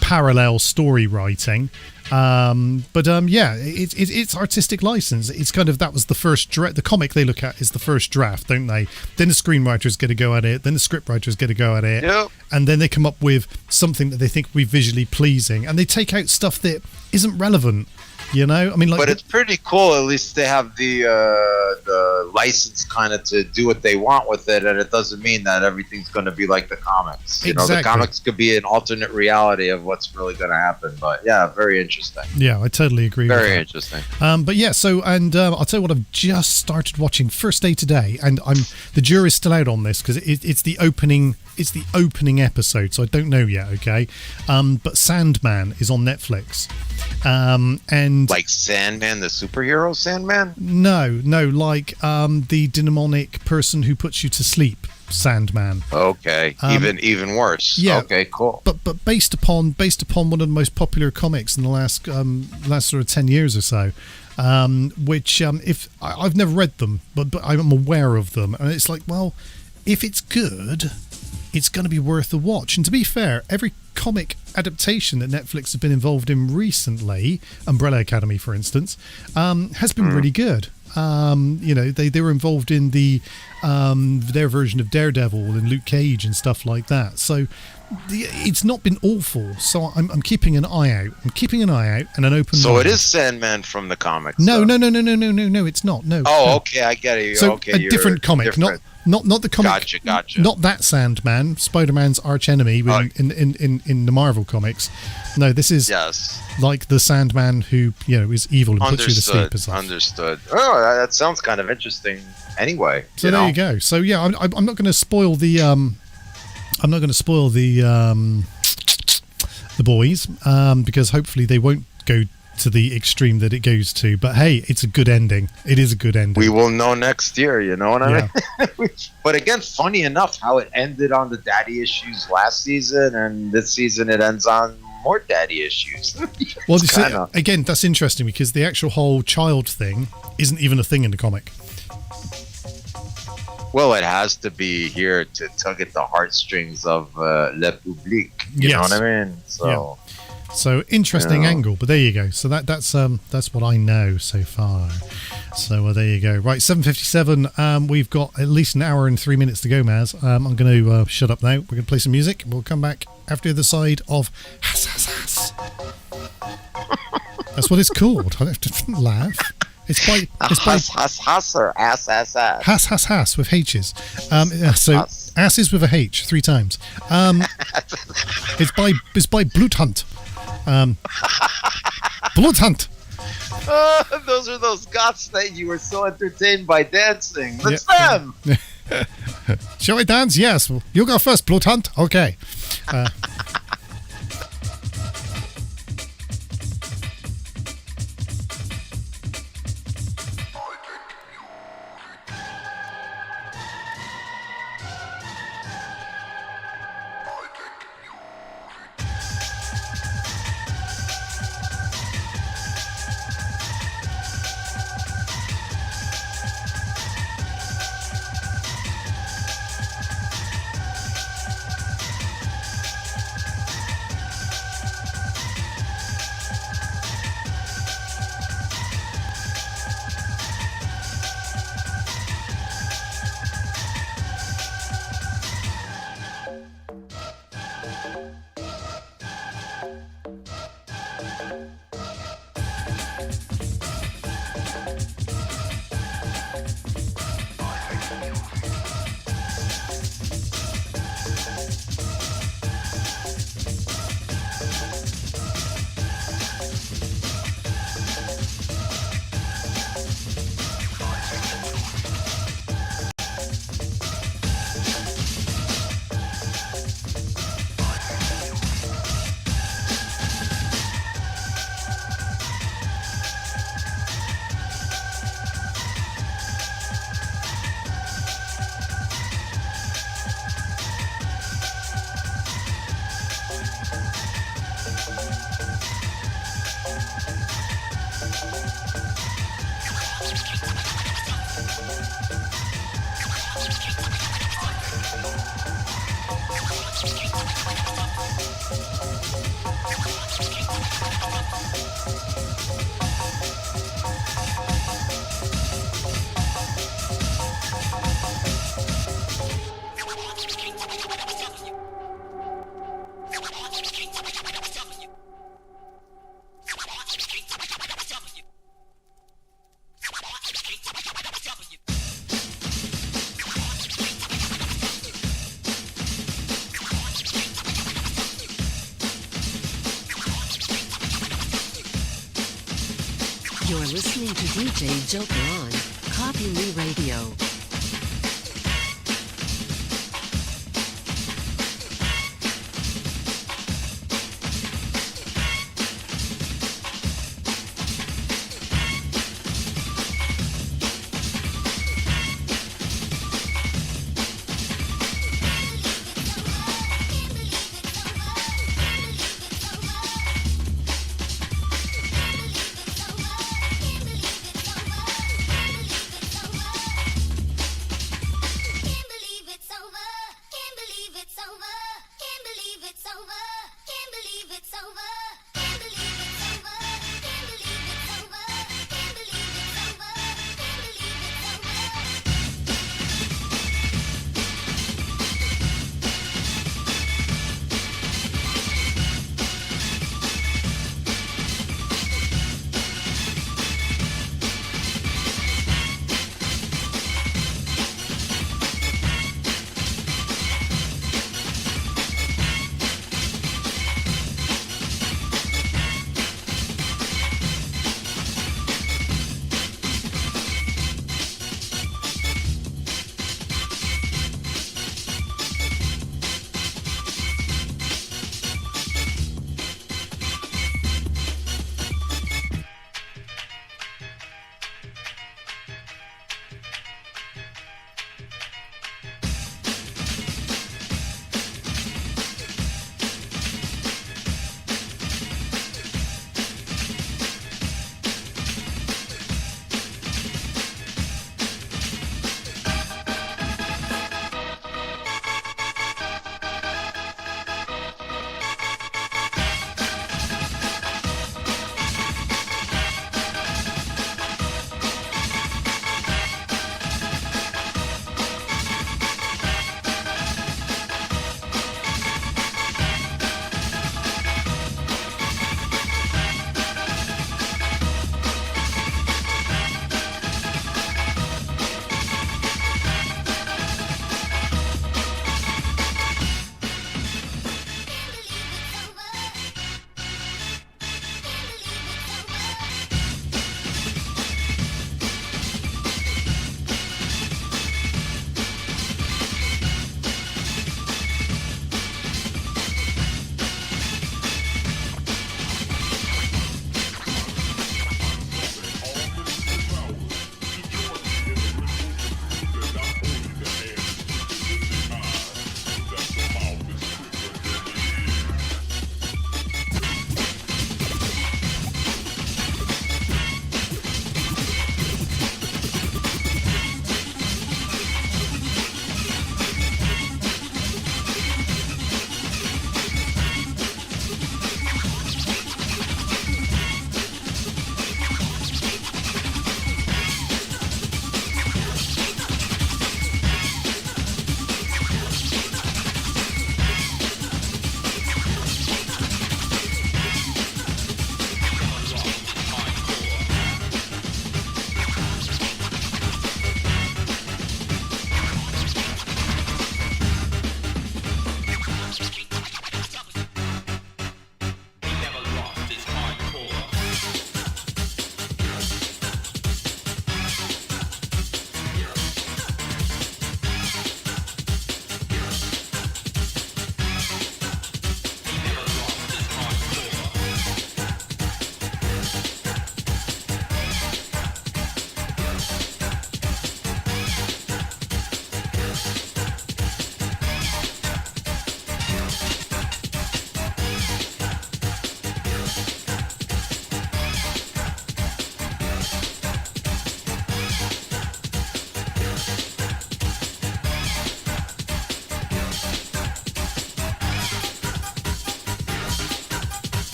parallel story writing. It's artistic license. It's kind of, that was the first the comic they look at is the first draft, don't they? Then the screenwriters get to go at it, then the scriptwriters get to go at it, and then they come up with something that they think will be visually pleasing, and they take out stuff that isn't relevant. I mean, but it's pretty cool. At least they have the license kind of to do what they want with it, and it doesn't mean that everything's going to be like the comics. The comics could be an alternate reality of what's really going to happen. But yeah, very interesting. Yeah, I totally agree. Very interesting. But yeah, so I'll tell you what, I've just started watching first day today, and the jury's still out on this because it's the opening. It's the opening episode, so I don't know yet. Okay, but Sandman is on Netflix. And like Sandman, the superhero Sandman? No, like the demonic person who puts you to sleep, Sandman. Okay, even worse. Yeah. Okay, cool. But based upon one of the most popular comics in the last sort of 10 years or so, which if I've never read them, but I'm aware of them, and it's like, well, if it's good, it's going to be worth a watch. And to be fair, every comic adaptation that Netflix have been involved in recently, Umbrella Academy, for instance, has been really good. They were involved in their version of Daredevil and Luke Cage and stuff like that. So it's not been awful. So I'm keeping an eye out. I'm keeping an eye out and an open. So mind. It is Sandman from the comics. No, it's not. No. Oh, no. okay, I get it. So okay, a different comic, different. Not the comic. Gotcha. Not that Sandman, Spider-Man's arch enemy in the Marvel comics. No, this is like the Sandman who is evil and puts you to sleep. Understood. Oh, that sounds kind of interesting. Anyway, so there you go. So yeah, I'm not going to spoil the the boys because hopefully they won't go to the extreme that it goes to, but hey, it's a good ending. It is a good ending. We will know next year, you know what I mean? But again, funny enough how it ended on the daddy issues last season, and this season it ends on more daddy issues. Well, again, that's interesting because the actual whole child thing isn't even a thing in the comic. Well, it has to be here to tug at the heartstrings of le public. You know what I mean? So interesting angle, but there you go. So that's what I know so far. So there you go. Right, 7:57. We've got at least an hour and 3 minutes to go, Maz. I'm going to shut up now. We're going to play some music. We'll come back after the side of Has Has Has. That's what it's called. I don't have to laugh. It's by Has or ass ass ass. Has Has with H's. So asses with a H 3 times. It's by Blood Hunt. Blood Hunt. Those are those goths that you were so entertained by dancing. That's them. Shall I dance? Yes. You go first, Blood Hunt. Okay. You're listening to DJ Joker on Copy Me Radio.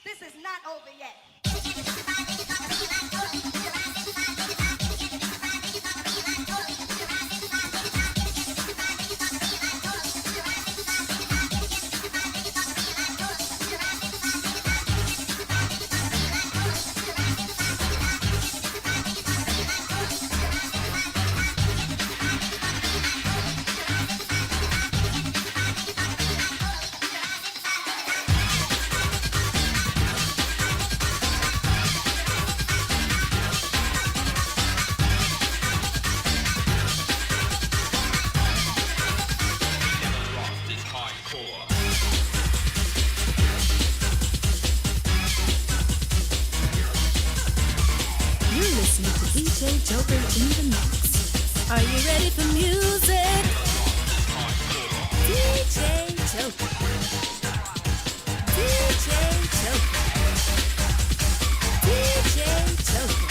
This is not over yet. You're listening to DJ Joker in the mix. Are you ready for music? DJ Joker. DJ Joker. DJ Joker.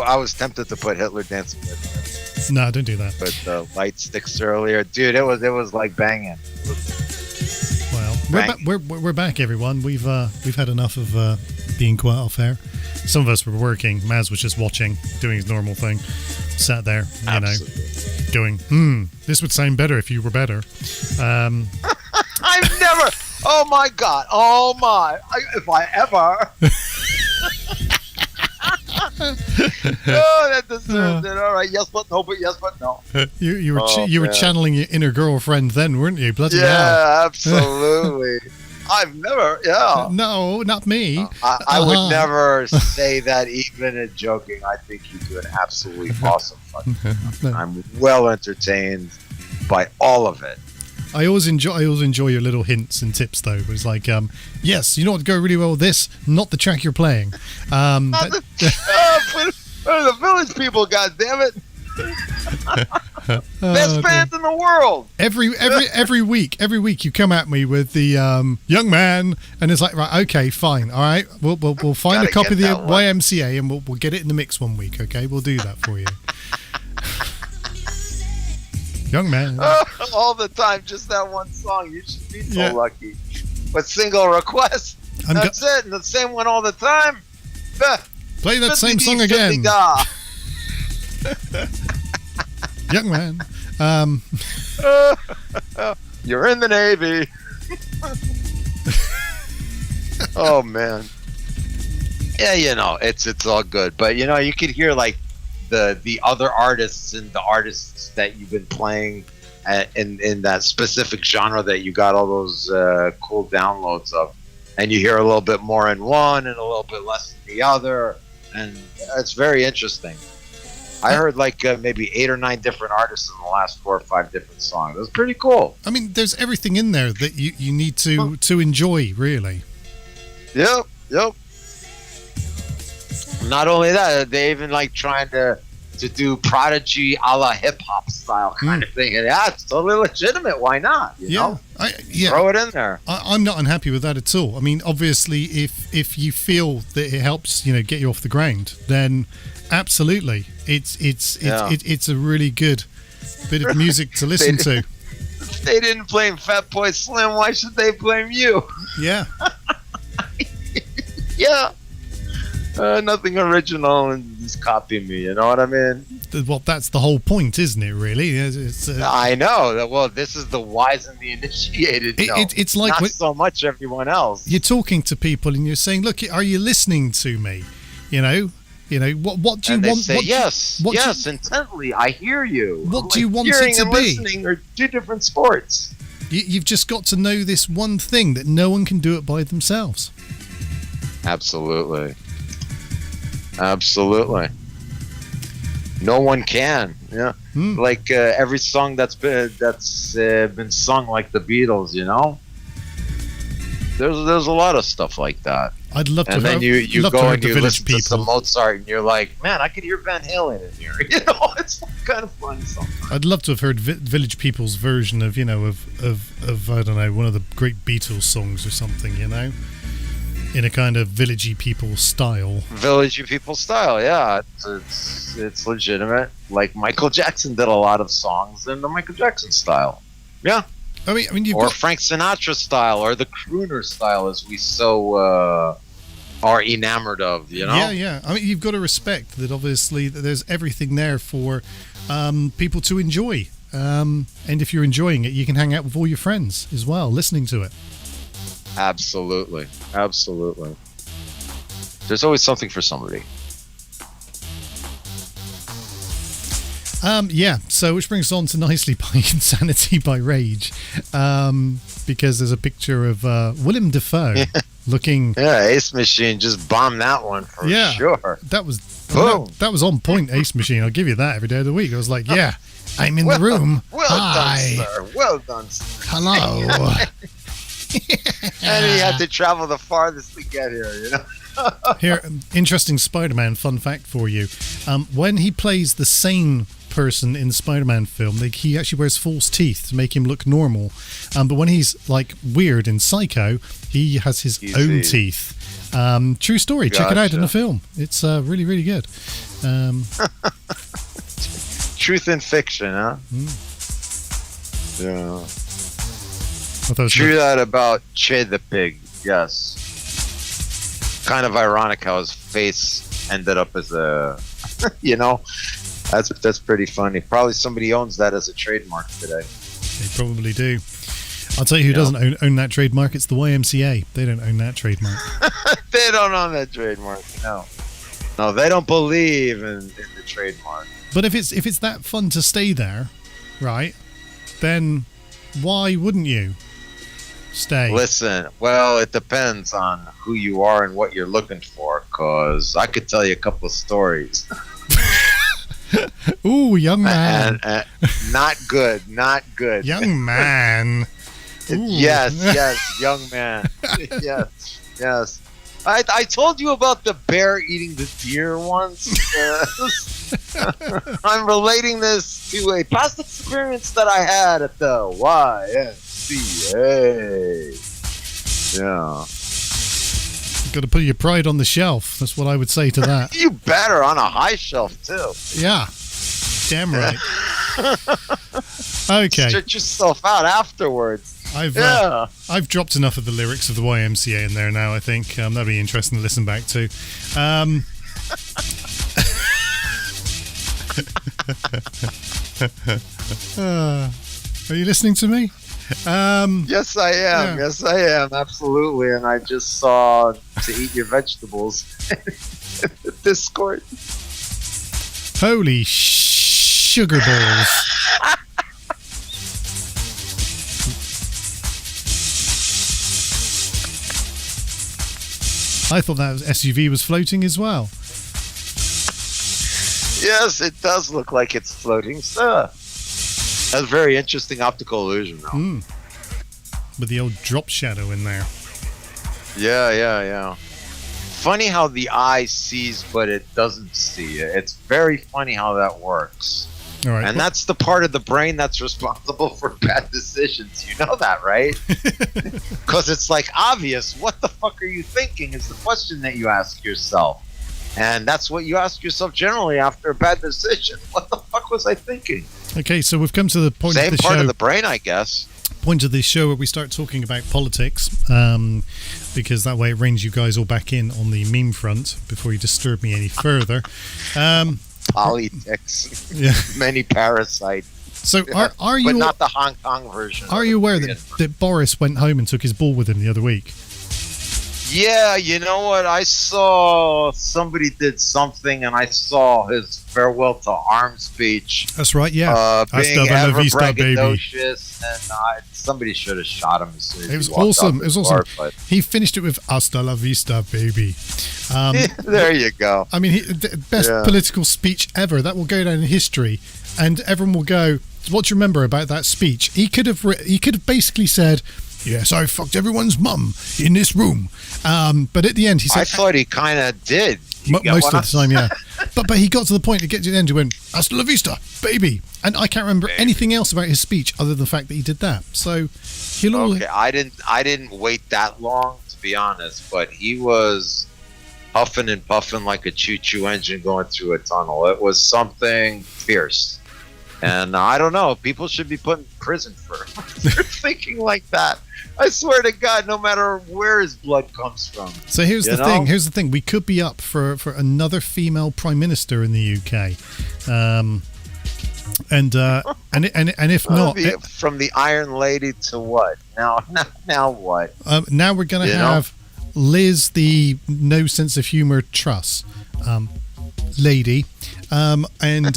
I was tempted to put Hitler Dancing with it. No, don't do that. But the light sticks earlier, dude. It was like banging. Well, we're back, everyone. We've had enough of being quiet off air. Some of us were working. Maz was just watching, doing his normal thing, sat there, going, this would sound better if you were better. I've never. Oh my God. Oh my. If I ever. Oh, that deserves it. All right. Yes, but no. But yes, but no. You were channeling your inner girlfriend then, weren't you? Bloody hell. Yeah, absolutely. I've never. Yeah. No, not me. I would never say that even in joking. I think you do an absolutely awesome fun. I'm well entertained by all of it. I always enjoy your little hints and tips, though. It's like, yes, you know what would go really well with this? Not the track you're playing. The Village People, goddammit. Best band in the world. Every week you come at me with the young man, and it's like, right, okay, fine, all right, we'll find a copy of the YMCA and we'll get it in the mix one week, okay? We'll do that for you. Young man. All the time, just that one song. You should be so lucky. But single request. That's it. And the same one all the time. Play that same song again. Young man. You're in the Navy. Oh man. Yeah, it's all good. But you could hear like the other artists and the artists that you've been playing in that specific genre that you got all those cool downloads of, and you hear a little bit more in one and a little bit less in the other, and it's very interesting. I heard like maybe 8 or 9 different artists in the last 4 or 5 different songs. It was pretty cool. I mean, there's everything in there that you need to enjoy, really. Yep. Not only that, they even like trying to do Prodigy a la hip hop style kind of thing, and it's totally legitimate. Why not? You know? Throw it in there. I'm not unhappy with that at all. I mean, obviously, if you feel that it helps, get you off the ground, then absolutely, it's a really good bit of music to listen to. They didn't blame Fatboy Slim. Why should they blame you? Yeah. Yeah. Nothing original, and he's copying me. You know what I mean? Well, that's the whole point, isn't it? Really? I know. Well, this is the wise and the initiated. It's like not so much everyone else. You're talking to people, and you're saying, "Look, are you listening to me?" What do you and want? They say, yes, intently. I hear you. What do you want it to be? Listening are 2 different sports. You've just got to know this one thing, that no one can do it by themselves. Absolutely. No one can. Yeah. Like every song that's been sung, like the Beatles. There's a lot of stuff like that. I'd love to. And then you go and you listen people. to some Mozart, and you're like, man, I could hear Van Halen in here. It's kind of fun sometimes. I'd love to have heard Village People's version of of I don't know, one of the great Beatles songs or something. In a kind of villagey people style. Villagey people style, yeah. It's legitimate. Like Michael Jackson did a lot of songs in the Michael Jackson style. Yeah. I mean, or Frank Sinatra style, or the crooner style, as we so are enamored of. Yeah. I mean, you've got to respect that. Obviously, that there's everything there for people to enjoy. And if you're enjoying it, you can hang out with all your friends as well, listening to it. Absolutely. There's always something for somebody. So which brings us on to nicely by Insanity by Rage, because there's a picture of Willem Dafoe looking. Yeah, Ace Machine just bombed that one for sure. That was on point, Ace Machine. I'll give you that every day of the week. I was like, I'm in the room. Well Hi. done, sir. Well done, sir. Hello. And he had to travel the farthest to get here, Here, interesting Spider-Man fun fact for you. When he plays the sane person in the Spider-Man film, he actually wears false teeth to make him look normal. But when he's like weird in Psycho, he has his own teeth. True story. Check it out in Gotcha. the film. It's really, really good. Truth in fiction, huh? Yeah. I thought it was True that about Che the pig. Yes. Kind of ironic how his face ended up as a, you know, that's pretty funny. Probably somebody owns that as a trademark today. They probably do. I'll tell you who doesn't own that trademark. It's the YMCA. They don't own that trademark. They don't own that trademark. No, they don't believe in the trademark. But if it's that fun to stay there, right? Then why wouldn't you stay? Listen, well, it depends on who you are and what you're looking for. Cause I could tell you a couple of stories. Ooh, young man. And not good. Young man. Ooh. Yes, young man. Yes. I told you about the bear eating the deer once. I'm relating this to a past experience that I had at the YMCA. Yeah. Got to put your pride on the shelf. That's what I would say to that. You better, on a high shelf too. Yeah. Damn right. Okay. Stretch yourself out afterwards. I've dropped enough of the lyrics of the YMCA in there now, I think. That'd be interesting to listen back to. Are you listening to me? Yes, I am. Yeah. Yes, I am. Absolutely. And I just saw to eat your vegetables. Discord. Holy sugar balls. I thought that SUV was floating as well. Yes, it does look like it's floating stuff. That's a very interesting optical illusion, though. With the old drop shadow in there. Yeah. Funny how the eye sees, but it doesn't see. It's very funny how that works. All right. And that's the part of the brain that's responsible for bad decisions. You know that, right? Because it's like obvious. What the fuck are you thinking is the question that you ask yourself. And that's what you ask yourself generally after a bad decision. What the fuck was I thinking? Okay, so we've come to the point Same of the part show. of the brain, I guess. Point of this show where we start talking about politics, because that way it reins you guys all back in on the meme front before you disturb me any further. Politics. Yeah. Many parasite. So are you? But not the Hong Kong version. Are you aware that Boris went home and took his ball with him the other week? Yeah, you know what? I saw somebody did something, and I saw his farewell to arms speech. That's right, yeah. Being Hasta la ever vista, baby. braggadocious, and somebody should have shot him as soon as It was he walked awesome. out It was the awesome. door, but- He finished it with "Hasta la vista, baby." there you go. I mean, the best political speech ever. That will go down in history, and everyone will go, "What do you remember about that speech?" He could have basically said, "Yes, I fucked everyone's mum in this room," but at the end he said, I thought he kind of did. Most of the time, yeah. But he got to the point to get to the end. He went, "Hasta la vista, baby," and I can't remember anything else about his speech other than the fact that he did that. So he'll Okay, I didn't wait that long, to be honest, but he was huffing and puffing like a choo-choo engine going through a tunnel. It was something fierce. And I don't know, people should be put in prison for thinking like that. I swear to God, no matter where his blood comes from. So here's the thing. Here's the thing. We could be up for another female prime minister in the UK, and if not, from the Iron Lady to what? Now what? Now we're gonna have Liz, the no sense of humor Truss lady, and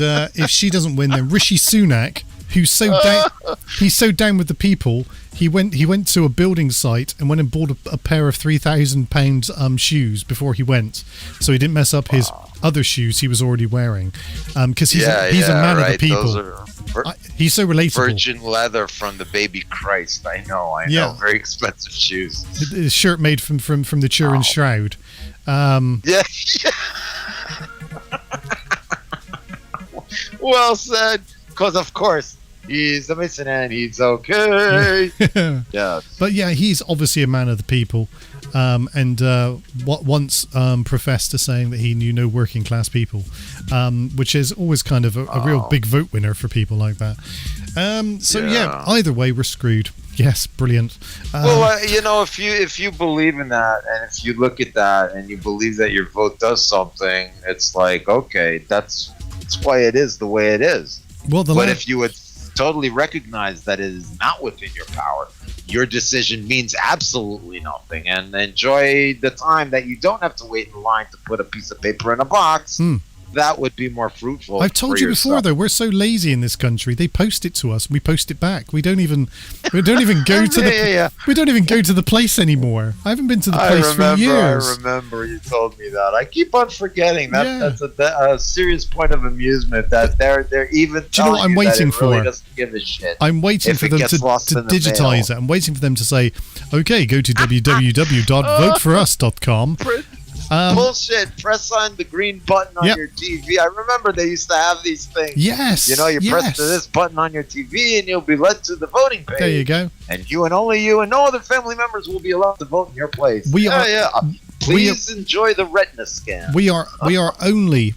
if she doesn't win, then Rishi Sunak, who's so down with the people. He went to a building site and went and bought a pair of £3,000 shoes before he went, so he didn't mess up his other shoes he was already wearing. Because he's a man of the people. He's so relatable. Virgin leather from the Baby Christ. I know. Very expensive shoes. His shirt made from the Turin Shroud. Yeah. Well said. Because of course He's a Mason and he's okay. Yeah. But yeah, he's obviously a man of the people, and what once professed to saying that he knew no working class people, which is always kind of a real big vote winner for people like that. So yeah, either way, we're screwed. Yes, brilliant. Well, you know, if you believe in that, and if you look at that, and you believe that your vote does something, it's like, okay, that's why it is the way it is. Well, but if you would totally recognize that it is not within your power, your decision means absolutely nothing, and enjoy the time that you don't have to wait in line to put a piece of paper in a box. That would be more fruitful. I've told you before, though, we're so lazy in this country. They post it to us, and we post it back. We don't even go to the. We don't even go to the place anymore. I haven't been to the place for years. I remember you told me that. I keep on forgetting. That's a serious point of amusement that they're even. Do you know what I'm waiting for? Really doesn't give a shit. I'm waiting for them to digitize it. I'm waiting for them to say, "Okay, go to www.voteforus.com." Bullshit. Press on the green button on your TV. I remember they used to have these things. Yes. You know, you press this button on your TV and you'll be led to the voting page. There you go. And you and only you and no other family members will be allowed to vote in your place. Please enjoy the retina scan. We are only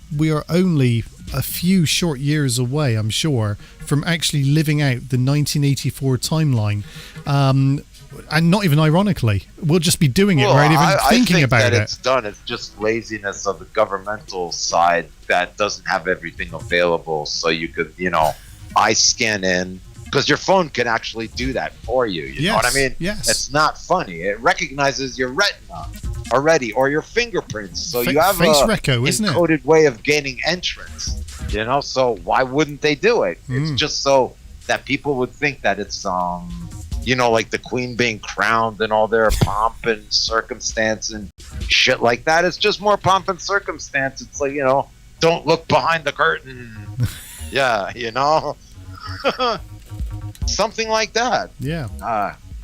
a few short years away, I'm sure, from actually living out the 1984 timeline. And not even ironically, we'll just be doing it without even thinking about it. It's done. It's just laziness of the governmental side that doesn't have everything available. So you could, eye scan in, because your phone can actually do that for you. You know what I mean? Yes. It's not funny. It recognizes your retina already, or your fingerprints. So you have face a reco, isn't it? encoded way of gaining entrance. So why wouldn't they do it? It's just so that people would think that it's like the queen being crowned and all their pomp and circumstance and shit like that. It's just more pomp and circumstance. It's like, don't look behind the curtain. Something like that. Yeah.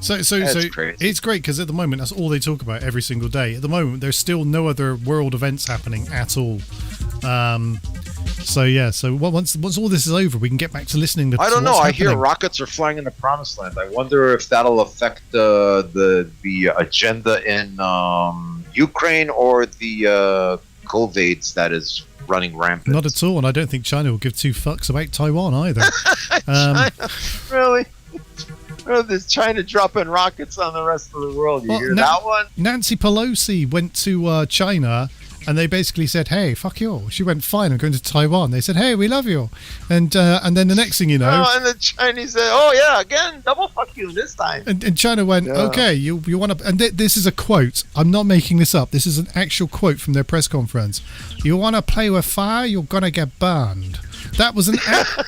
So crazy. It's great because at the moment that's all they talk about every single day. At the moment, there's still no other world events happening at all. So once all this is over, we can get back to listening to. I don't know. I hear rockets are flying in the promised land. I wonder if that'll affect the agenda in Ukraine or the COVIDs that is running rampant. Not at all, and I don't think China will give two fucks about Taiwan either. China, really? There's China dropping rockets on the rest of the world. You hear that one? Nancy Pelosi went to China. And they basically said, "Hey, fuck you." She went, "Fine, I'm going to Taiwan." They said, "Hey, we love you," and then the next thing you know, and the Chinese said, "Oh yeah, again, double fuck you this time." And China went, "Okay, you want to?" And this is a quote. I'm not making this up. This is an actual quote from their press conference. "You want to play with fire? You're gonna get burned." That was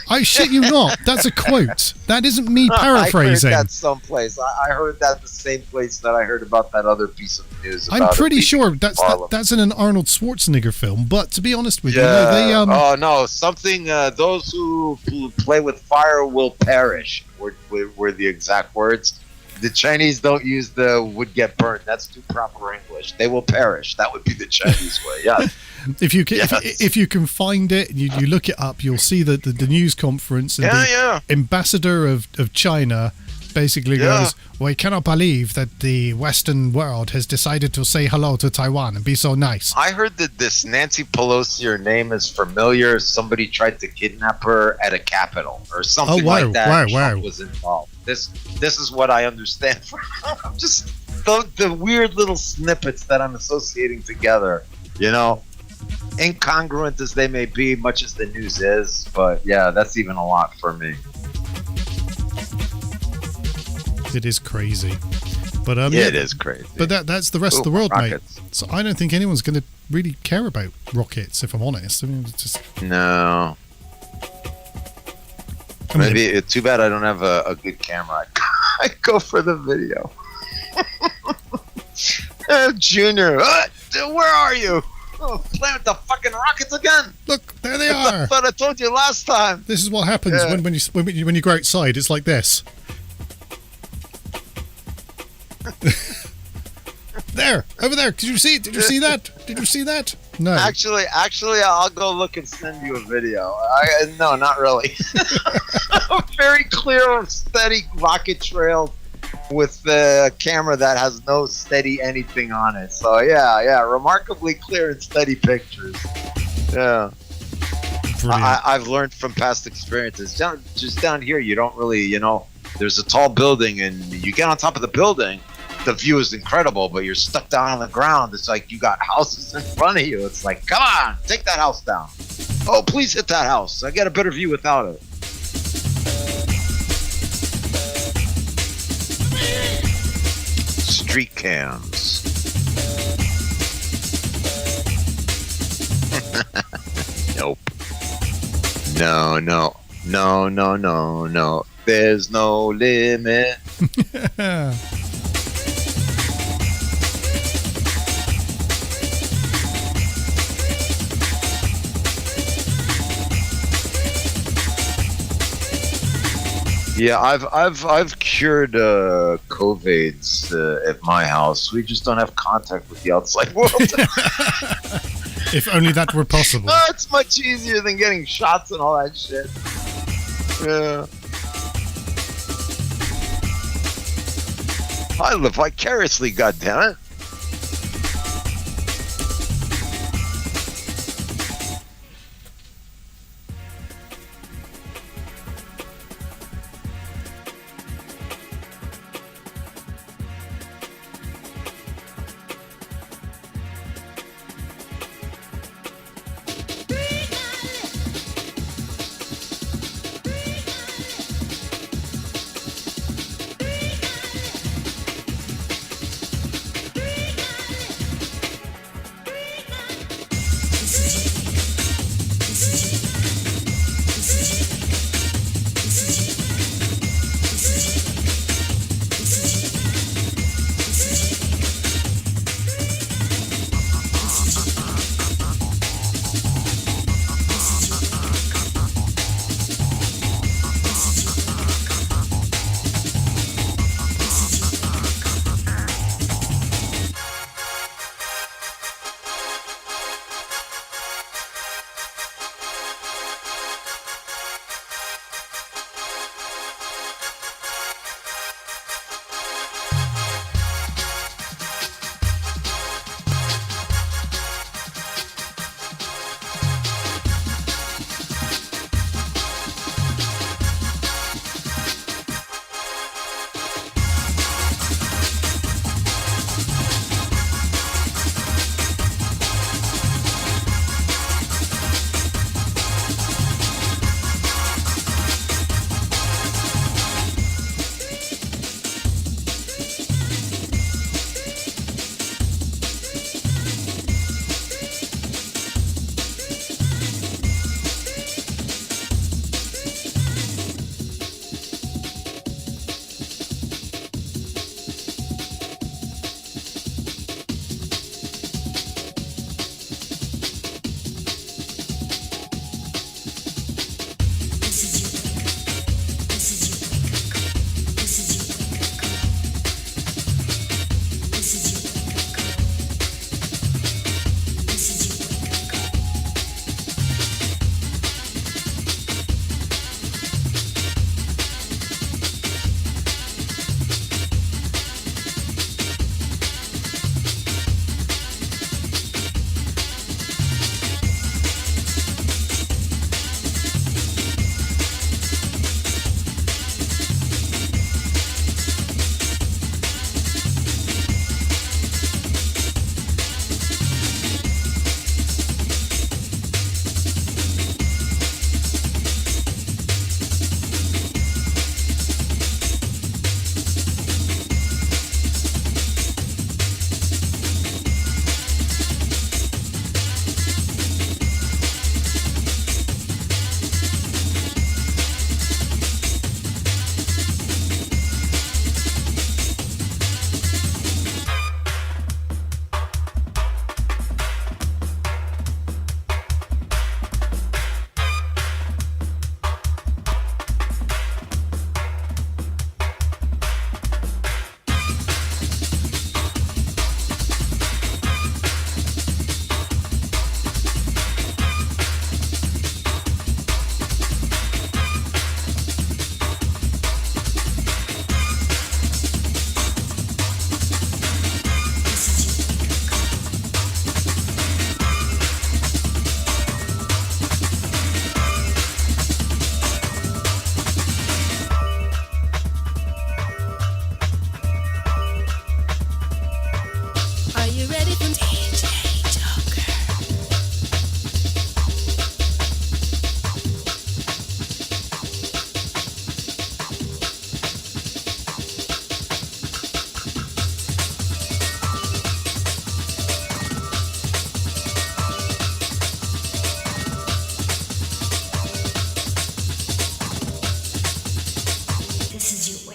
I shit you not. That's a quote. That isn't me paraphrasing. I heard that someplace. I heard that the same place that I heard about that other piece of news. I'm pretty sure that's in an Arnold Schwarzenegger film. But to be honest with you, something. Those who play with fire will perish. Were the exact words. The Chinese don't use the "would get burnt." That's too proper English. They will perish. That would be the Chinese way. Yeah. If you can find it, you look it up, you'll see that the news conference and the ambassador of China basically goes, "We cannot believe that the Western world has decided to say hello to Taiwan and be so nice." I heard that this Nancy Pelosi, her name is familiar. Somebody tried to kidnap her at a Capitol or something like that. Trump was involved. This is what I understand from just the weird little snippets that I'm associating together. Incongruent as they may be, much as the news is, but yeah, that's even a lot for me. It is crazy, but it is crazy. But that's the rest of the world, rockets. Mate. So I don't think anyone's going to really care about rockets, if I'm honest. I mean, it's just no. Maybe it's too bad I don't have a good camera. I go for the video. Junior, where are you? Playing with the fucking rockets again. Look, there they are. But I told you last time. This is what happens when you go outside. It's like this. There, over there. Did you see it? Did you see that? Did you see that? No. Actually, I'll go look and send you a video. No, not really. very clear, steady rocket trail with the camera that has no steady anything on it. So yeah, remarkably clear and steady pictures. Yeah. I've learned from past experiences. Down here, you don't really, there's a tall building, and you get on top of the building, the view is incredible, but you're stuck down on the ground. It's like you got houses in front of you. It's like, come on, take that house down. Oh, please hit that house. I get a better view without it. Street cams. Nope. No. There's no limit. Yeah, I've cured COVIDs at my house. We just don't have contact with the outside world. If only that were possible. Oh, it's much easier than getting shots and all that shit. Yeah. I live vicariously, goddammit.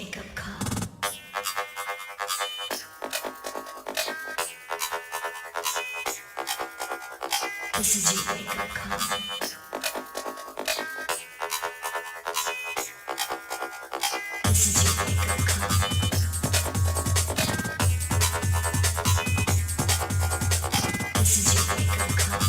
wake-up call. This is your wake-up call. This is your wake-up call. This is your wake-up call.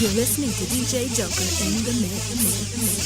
You're listening to DJ Joker in the mix.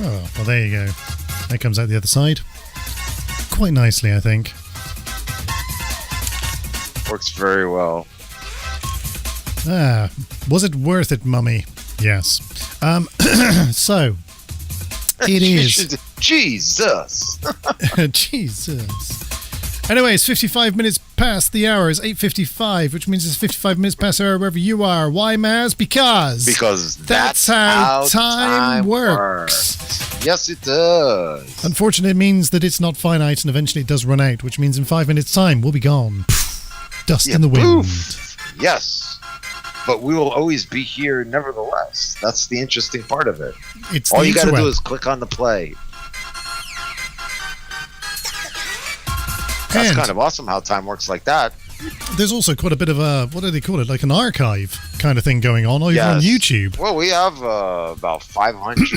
Oh, well, there you go. That comes out the other side. quite nicely, I think. Works very well. Was it worth it, Mummy? Yes. So, it is. Jesus. Jesus. Anyway, it's 55 minutes past the hour. It's 8:55, which means it's 55 minutes past the hour wherever you are. Why, Maz? Because that's how time works. Yes, it does. Unfortunately, it means that it's not finite and eventually it does run out, which means in 5 minutes' time, we'll be gone. Dust in the wind. Yes. But we will always be here nevertheless. That's the interesting part of it. It's all you got to do is click on the play. That's kind of awesome how time works like that. There's also quite a bit of a, what do they call it, like an archive kind of thing going on over on YouTube. Well, we have about 500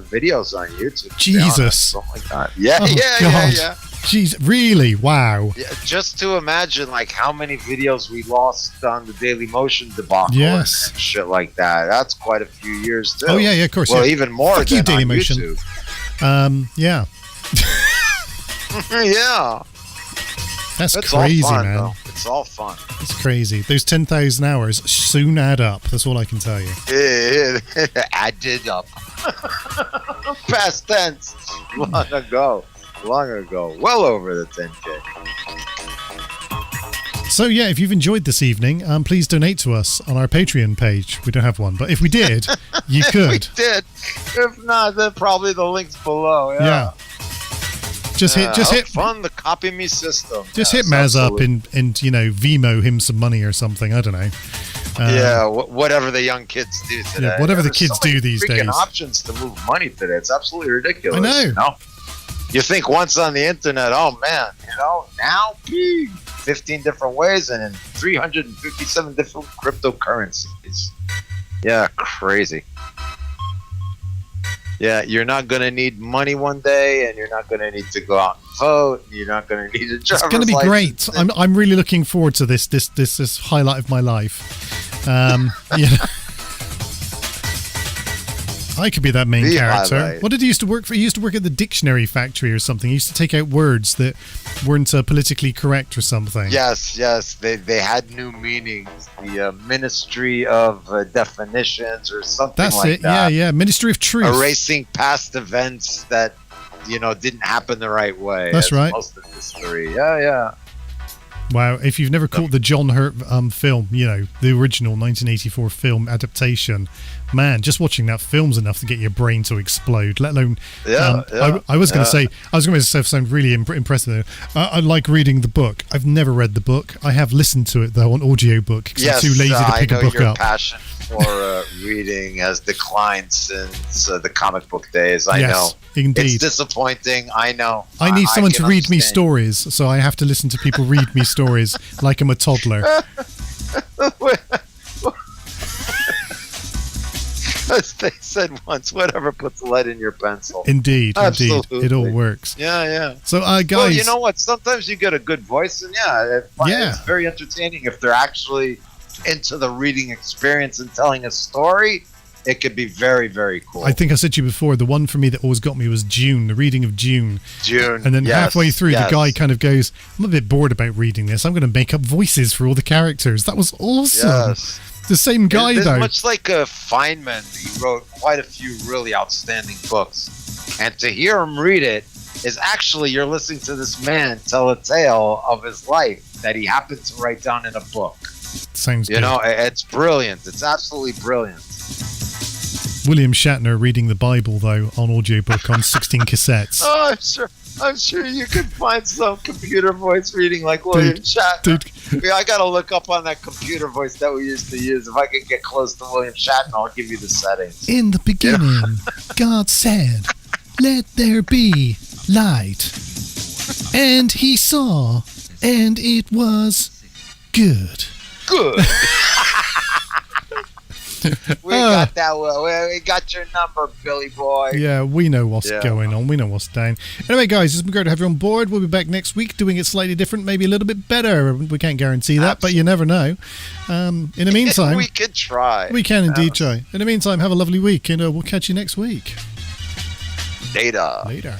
videos on YouTube. Jesus. Something like that. Yeah, yeah. Jeez, really? Wow. Yeah, just to imagine like how many videos we lost on the Daily Motion debacle and shit like that. That's quite a few years too. Oh yeah, of course. Well, even more Fuck than you, Daily on Motion. YouTube. Yeah. Yeah. That's crazy, all fun, man. Though. It's all fun. It's crazy. Those 10,000 hours soon add up. That's all I can tell you. Added up. Past tense. Long ago. Well over the 10K. So yeah, if you've enjoyed this evening, please donate to us on our Patreon page. We don't have one, but if we did, you could. We did. If not, then probably the links below. Yeah. Just hit fund the Copy Me system. Just hit Maz up and Vimo him some money or something. I don't know. Whatever the young kids do today. Yeah, whatever the kids do these days. Options to move money today. It's absolutely ridiculous. I know. You know? You think once on the internet, oh man, now 15 different ways and in 357 different cryptocurrencies. Yeah, crazy. Yeah, you're not going to need money one day, and you're not going to need to go out and vote. And you're not going to need a driver's It's going to be great. I'm really looking forward to this highlight of my life. I could be that main character. Highlight. What did he used to work for? He used to work at the dictionary factory or something. He used to take out words that weren't politically correct or something. Yes. They had new meanings. The Ministry of Definitions or something That's like it. that. Yeah. Ministry of Truth. Erasing past events that, didn't happen the right way. That's right. Most of history. Yeah. Wow, if you've never caught the John Hurt film, the original 1984 film adaptation, man, just watching that film's enough to get your brain to explode, let alone... I was going to sound really impressive. I like reading the book. I've never read the book. I have listened to it, though, on audiobook, because I'm too lazy to pick a book up. Passion for reading has declined since the comic book days. I know. Indeed. It's disappointing. I know. I need someone to read me stories, so I have to listen to people read me stories like I'm a toddler. As they said once, whatever puts lead in your pencil. Indeed. It all works. Yeah. So, guys... Well, you know what? Sometimes you get a good voice, and it's very entertaining if they're actually into the reading experience and telling a story. It could be very, very cool. I think I said to you before, the one for me that always got me was June, the reading of June. And then halfway through, the guy kind of goes, I'm a bit bored about reading this. I'm going to make up voices for all the characters. That was awesome. Yes. The same guy, though. Much like Feynman, he wrote quite a few really outstanding books. And to hear him read it is actually, you're listening to this man tell a tale of his life that he happened to write down in a book. Sounds good. It's brilliant. It's absolutely brilliant. William Shatner reading the Bible, though, on audiobook on 16 cassettes. Oh, I'm sure you could find some computer voice reading like William Shatner. I got to look up on that computer voice that we used to use. If I could get close to William Shatner, I'll give you the settings. In the beginning, God said, let there be light. And he saw, and it was good. Good. We got that. We got your number, Billy boy. Yeah, we know what's going on. We know what's down. Anyway, guys, it's been great to have you on board. We'll be back next week doing it slightly different, maybe a little bit better. We can't guarantee that, but you never know. In the meantime... we could try. We can indeed try. In the meantime, have a lovely week, and we'll catch you next week. Later. Later.